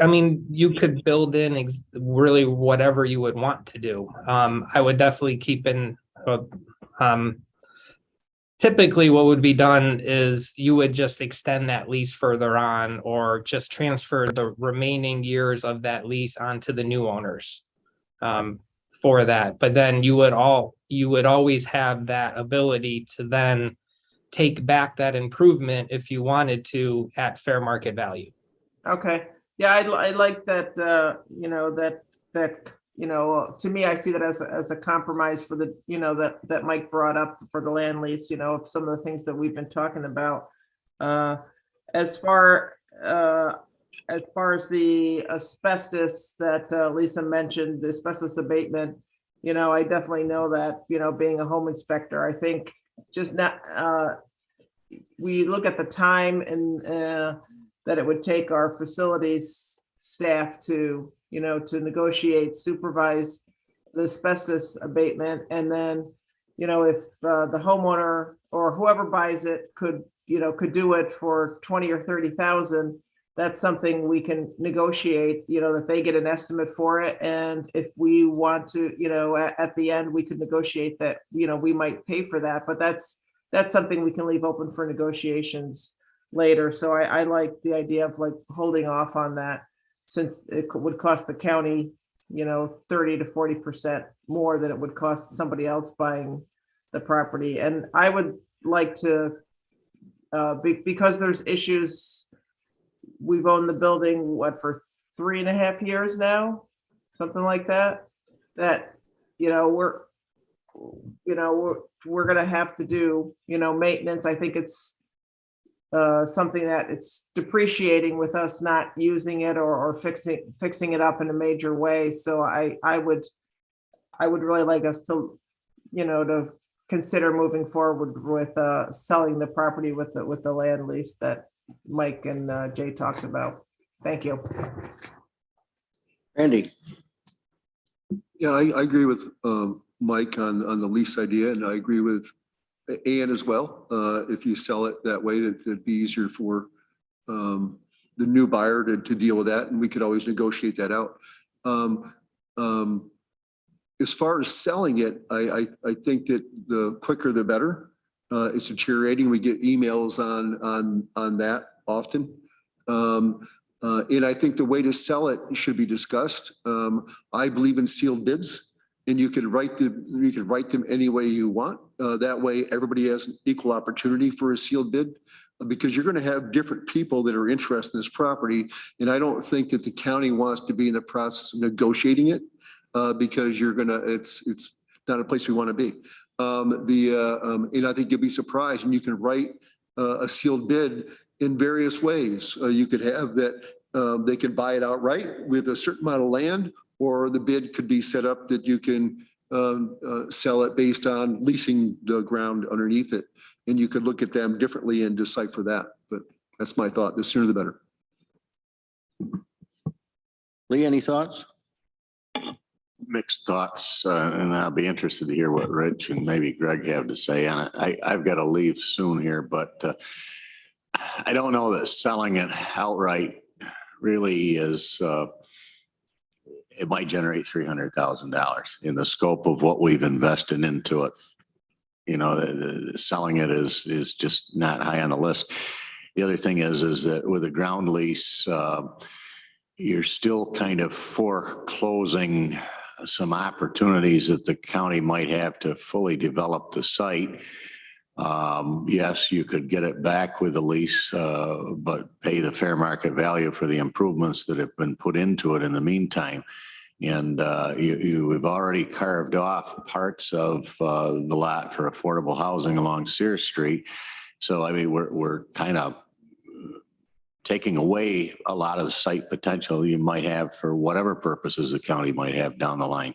I mean, you could build in really whatever you would want to do. I would definitely keep in, typically what would be done is you would just extend that lease further on, or just transfer the remaining years of that lease onto the new owners for that. But then you would always have that ability to then take back that improvement if you wanted to at fair market value. Okay, yeah, I like that. To me, I see that as a compromise for the, that Mike brought up for the land lease. Of some of the things that we've been talking about. As far as the asbestos that Lisa mentioned, the asbestos abatement, I definitely know that, being a home inspector, I think just not, we look at the time and that it would take our facilities staff to negotiate, supervise the asbestos abatement. And then, if the homeowner or whoever buys it could do it for 20 or 30,000, that's something we can negotiate, that they get an estimate for it. And if we want to, at the end, we could negotiate that, we might pay for that, but that's something we can leave open for negotiations later. So I like the idea of like holding off on that, since it would cost the county, 30 to 40% more than it would cost somebody else buying the property. And I would like to, because there's issues, we've owned the building, for 3.5 years now, something like that, we're going to have to do, maintenance. I think it's something that it's depreciating with us not using it or fixing it up in a major way. So I would really like us to, to consider moving forward with selling the property with the land lease that Mike and Jay talked about. Thank you. Randy. Yeah, I agree with Mike on the lease idea, and I agree with Ann as well. If you sell it that way, that'd be easier for the new buyer to deal with that, and we could always negotiate that out. As far as selling it, I think that the quicker the better. It's deteriorating. We get emails on that often. And I think the way to sell it should be discussed. I believe in sealed bids, and you can write them any way you want. That way everybody has an equal opportunity for a sealed bid, because you're going to have different people that are interested in this property. And I don't think that the county wants to be in the process of negotiating it, because it's not a place we want to be. And I think you'll be surprised, and you can write a sealed bid in various ways. You could have that they can buy it outright with a certain amount of land, or the bid could be set up that you can sell it based on leasing the ground underneath it. And you could look at them differently and decipher that. But that's my thought. The sooner the better. Lee, any thoughts? Mixed thoughts, and I'll be interested to hear what Rich and maybe Greg have to say on it. I've got to leave soon here, but I don't know that selling it outright really is, it might generate $300,000 in the scope of what we've invested into it. Selling it is just not high on the list. The other thing is that with a ground lease, you're still kind of foreclosing some opportunities that the county might have to fully develop the site. Yes, you could get it back with a lease, but pay the fair market value for the improvements that have been put into it in the meantime. And you've already carved off parts of the lot for affordable housing along Sears Street. So, I mean, we're kind of taking away a lot of the site potential you might have for whatever purposes the county might have down the line.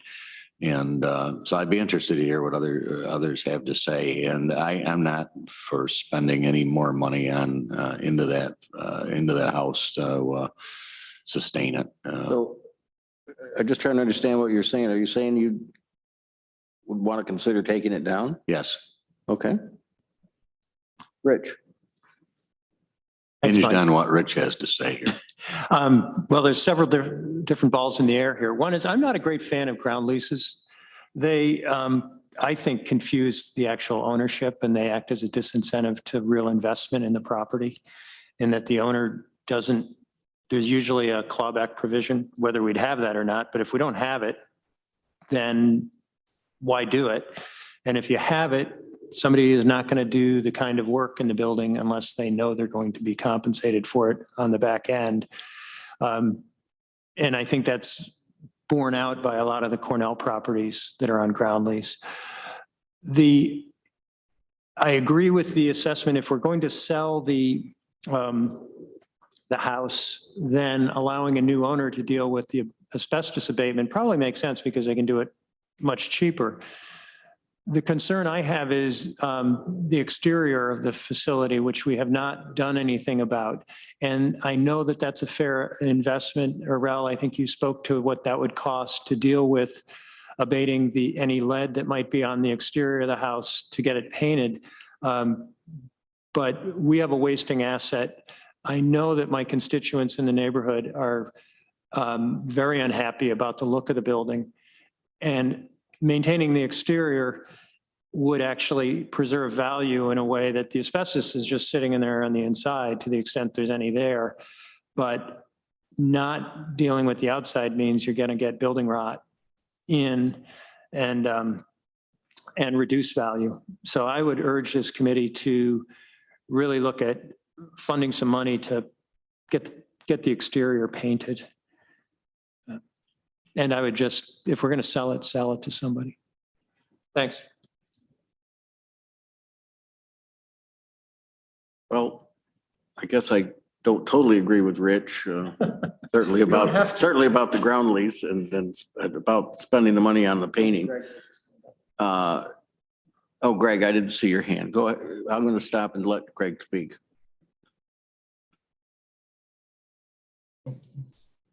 And so I'd be interested to hear what others have to say. And I'm not for spending any more money on into that house to sustain it. So I'm just trying to understand what you're saying. Are you saying you would want to consider taking it down? Yes. Okay. Rich. That's Hinged fine. on what Rich has to say here. Well, there's several different balls in the air here. One is I'm not a great fan of ground leases. They, I think, confuse the actual ownership, and they act as a disincentive to real investment in the property, in that the owner doesn't, there's usually a clawback provision, whether we'd have that or not. But if we don't have it, then why do it? And if you have it, somebody is not going to do the kind of work in the building unless they know they're going to be compensated for it on the back end. And I think that's borne out by a lot of the Cornell properties that are on ground lease. I agree with the assessment. If we're going to sell the house, then allowing a new owner to deal with the asbestos abatement probably makes sense because they can do it much cheaper. The concern I have is the exterior of the facility, which we have not done anything about. And I know that that's a fair investment. Rel, I think you spoke to what that would cost to deal with abating any lead that might be on the exterior of the house to get it painted. But we have a wasting asset. I know that my constituents in the neighborhood are very unhappy about the look of the building. And maintaining the exterior would actually preserve value in a way that the asbestos is just sitting in there on the inside to the extent there's any there. But not dealing with the outside means you're going to get building rot in and reduce value. So I would urge this committee to really look at funding some money to get the exterior painted. And I would just, if we're going to sell it to somebody. Thanks. Well, I guess I don't totally agree with Rich, certainly about the ground lease and about spending the money on the painting. Oh, Greg, I didn't see your hand. Go ahead. I'm going to stop and let Greg speak.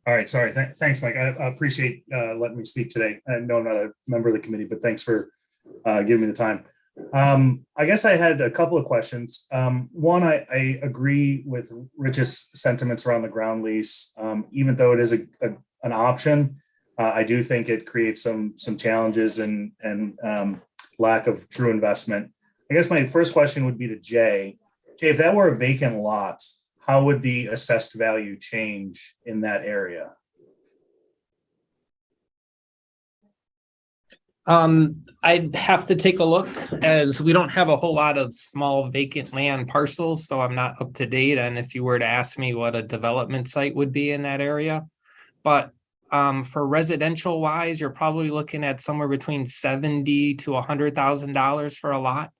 All right, sorry. Thanks, Mike. I appreciate letting me speak today. I know I'm not a member of the committee, but thanks for giving me the time. I guess I had a couple of questions. One, I agree with Rich's sentiments around the ground lease. Even though it is an option, I do think it creates some challenges and lack of true investment. I guess my first question would be to Jay. Jay, if that were a vacant lot, how would the assessed value change in that area? I'd have to take a look, as we don't have a whole lot of small vacant land parcels, so I'm not up to date on if you were to ask me what a development site would be in that area. But for residential wise, you're probably looking at somewhere between $70,000 to $100,000 for a lot.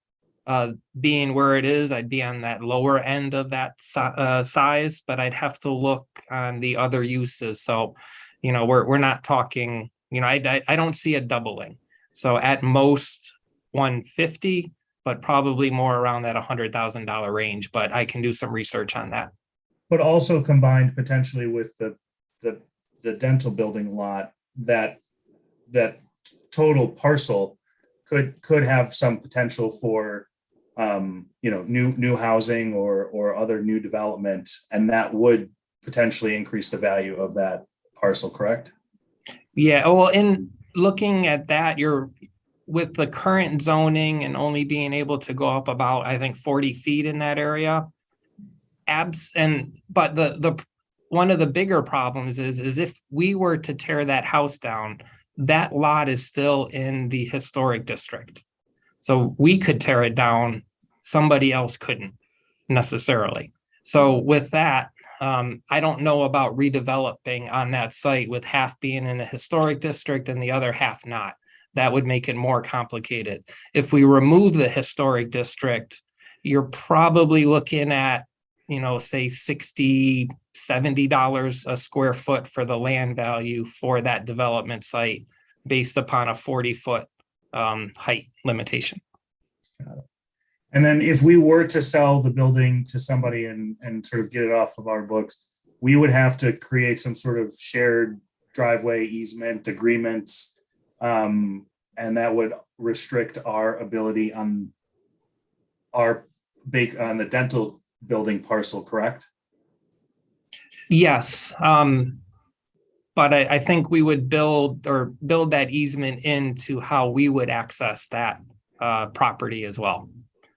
Being where it is, I'd be on that lower end of that size, but I'd have to look on the other uses. So, we're not talking, I don't see a doubling. So at most 150, but probably more around that $100,000 range, but I can do some research on that. But also combined potentially with the dental building lot, that total parcel could have some potential for new housing or other new development, and that would potentially increase the value of that parcel, correct? Yeah, well, in looking at that, you're with the current zoning and only being able to go up about, I think, 40 feet in that area. But the one of the bigger problems is if we were to tear that house down, that lot is still in the historic district. So we could tear it down, somebody else couldn't necessarily. So with that, I don't know about redeveloping on that site with half being in a historic district and the other half not. That would make it more complicated. If we remove the historic district, you're probably looking at, say $60, $70 a square foot for the land value for that development site based upon a 40-foot height limitation. And then if we were to sell the building to somebody and sort of get it off of our books, we would have to create some sort of shared driveway easement agreements. And that would restrict our ability on the dental building parcel, correct? Yes. But I think we would build that easement into how we would access that property as well.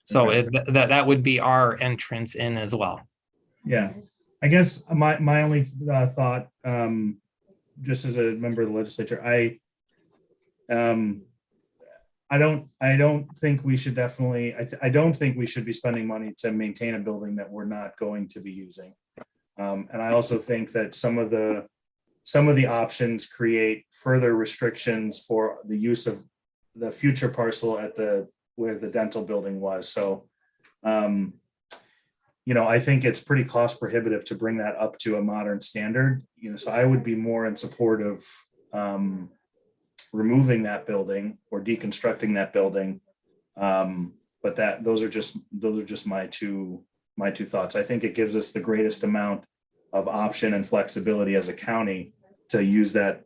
So Okay. that would be our entrance in as well. Yeah, I guess my only thought, just as a member of the legislature, I don't think we should definitely. I don't think we should be spending money to maintain a building that we're not going to be using. And I also think that some of the options create further restrictions for the use of the future parcel at where the dental building was. So, I think it's pretty cost prohibitive to bring that up to a modern standard. So I would be more in support of removing that building or deconstructing that building. But those are just my two thoughts. I think it gives us the greatest amount of option and flexibility as a county to use that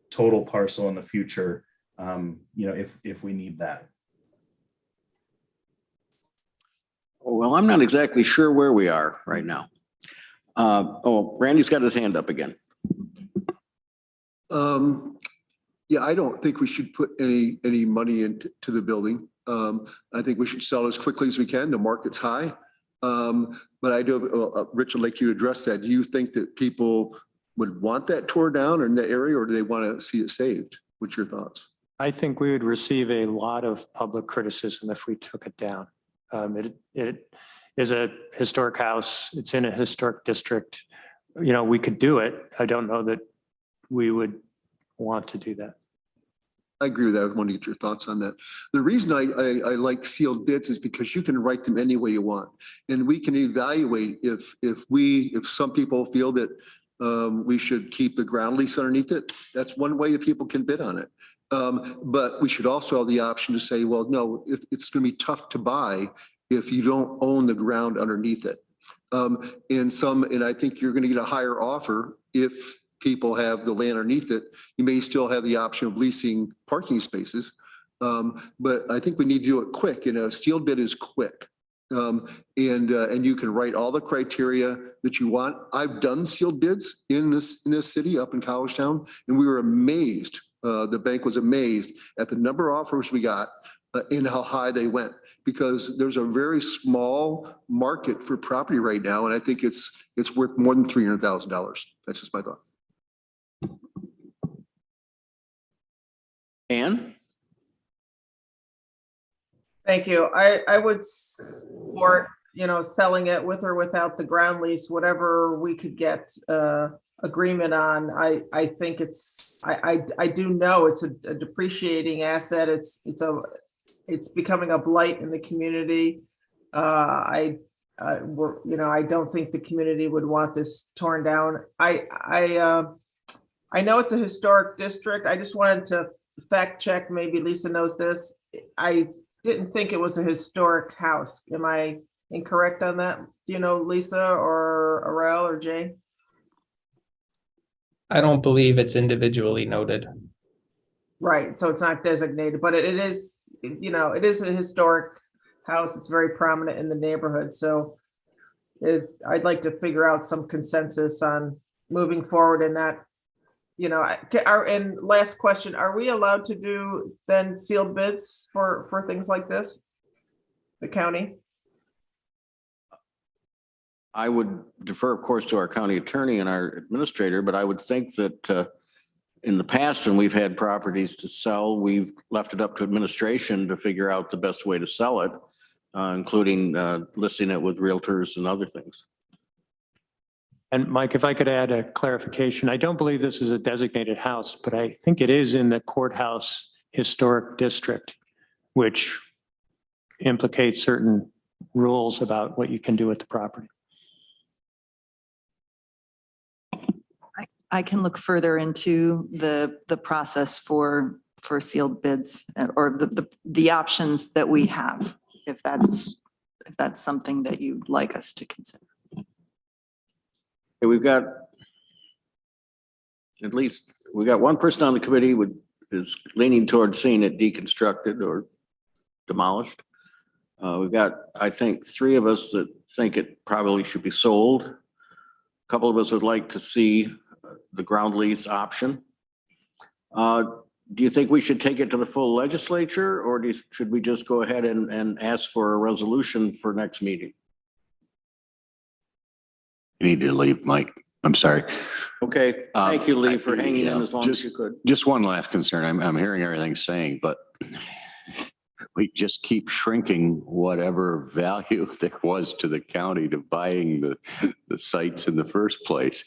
total parcel in the future, if we need that. Well, I'm not exactly sure where we are right now. Randy's got his hand up again. Yeah, I don't think we should put any money into the building. I think we should sell as quickly as we can. The market's high. But I do, Rich, I'd like you to address that. Do you think that people would want that tore down in that area, or do they want to see it saved? What's your thoughts? I think we would receive a lot of public criticism if we took it down. It is a historic house. It's in a historic district. We could do it. I don't know that we would want to do that. I agree with that. I want to get your thoughts on that. The reason I like sealed bids is because you can write them any way you want. And we can evaluate if some people feel that we should keep the ground lease underneath it. That's one way that people can bid on it. But we should also have the option to say, well, no, it's going to be tough to buy if you don't own the ground underneath it. And I think you're going to get a higher offer if people have the land underneath it. You may still have the option of leasing parking spaces. But I think we need to do it quick, and a sealed bid is quick. And you can write all the criteria that you want. I've done sealed bids in this city up in College Town, and we were amazed. The bank was amazed at the number of offers we got and how high they went, because there's a very small market for property right now, and I think it's worth more than $300,000. That's just my thought. Ann? Thank you. I would support, selling it with or without the ground lease, whatever we could get agreement on. I think I do know it's a depreciating asset. It's becoming a blight in the community. I don't think the community would want this torn down. I know it's a historic district. I just wanted to fact check. Maybe Lisa knows this. I didn't think it was a historic house. Am I incorrect on that? Do you know, Lisa or Arel or Jane? I don't believe it's individually noted. Right, so it's not designated, but it is, it is a historic house. It's very prominent in the neighborhood. So I'd like to figure out some consensus on moving forward in that. And last question, are we allowed to do then sealed bids for things like this? The county? I would defer, of course, to our county attorney and our administrator, but I would think that in the past, when we've had properties to sell, we've left it up to administration to figure out the best way to sell it, including listing it with realtors and other things. And Mike, if I could add a clarification, I don't believe this is a designated house, but I think it is in the courthouse historic district, which implicates certain rules about what you can do with the property. I can look further into the process for sealed bids or the options that we have, if that's something that you'd like us to consider. Okay, we've got one person on the committee is leaning towards seeing it deconstructed or demolished. We've got, I think, 3 of us that think it probably should be sold. A couple of us would like to see the ground lease option. Do you think we should take it to the full legislature, or should we just go ahead and ask for a resolution for next meeting? You need to leave, Mike. I'm sorry. Okay, thank you, Lee, for hanging in as long as you could. Just one last concern. I'm hearing everything saying, but we just keep shrinking whatever value there was to the county to buying the sites in the first place.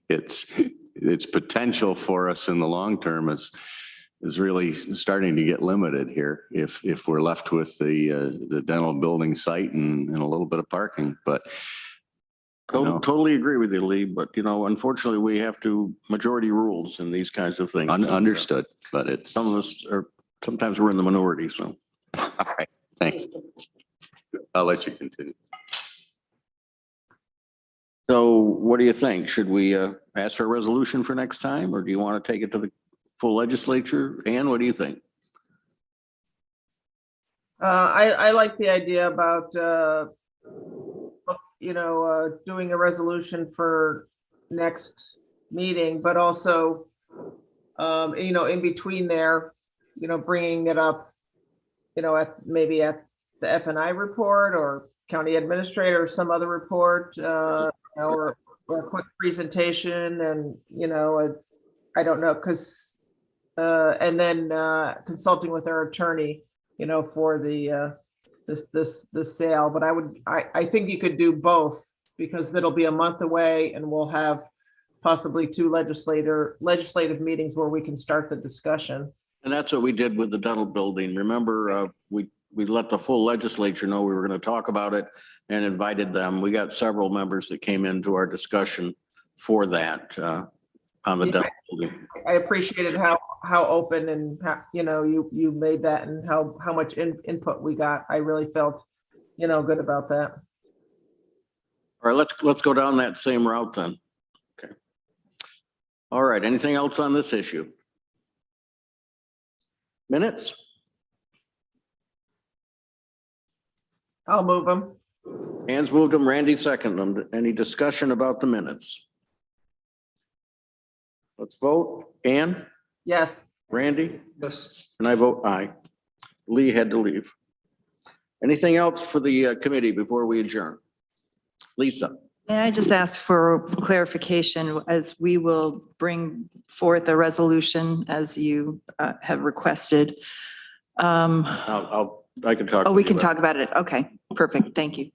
It's potential for us in the long term is really starting to get limited here if we're left with the dental building site and a little bit of parking, but Totally agree with you, Lee, but unfortunately we have to majority rules in these kinds of things. Understood, but it's some of us are, sometimes we're in the minority, so. All right, thank you. I'll let you continue. So what do you think? Should we ask for a resolution for next time, or do you want to take it to the full legislature? Ann, what do you think? I like the idea about, doing a resolution for next meeting, but also, in between there, bringing it up, maybe at the F&I report or county administrator or some other report, or a quick presentation and, I don't know, because, and then consulting with our attorney, for the the sale. But I think you could do both, because that'll be a month away and we'll have possibly 2 legislative meetings where we can start the discussion. And that's what we did with the dental building. Remember, we let the full legislature know we were going to talk about it and invited them. We got several members that came into our discussion for that on the dental building. I appreciated how open and you made that, and how much input we got. I really felt good about that. All right, let's go down that same route then. Okay. All right, anything else on this issue? Minutes? I'll move them. Ann's moved them, Randy seconded them. Any discussion about the minutes? Let's vote. Ann? Yes. Randy? Yes. And I vote aye. Lee had to leave. Anything else for the committee before we adjourn? Lisa? May I just ask for clarification, as we will bring forth a resolution as you have requested? I can talk. Oh, we can talk about it. Okay, perfect. Thank you.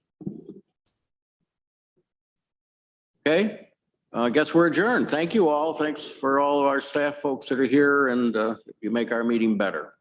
Okay, I guess we're adjourned. Thank you all. Thanks for all of our staff folks that are here, and you make our meeting better.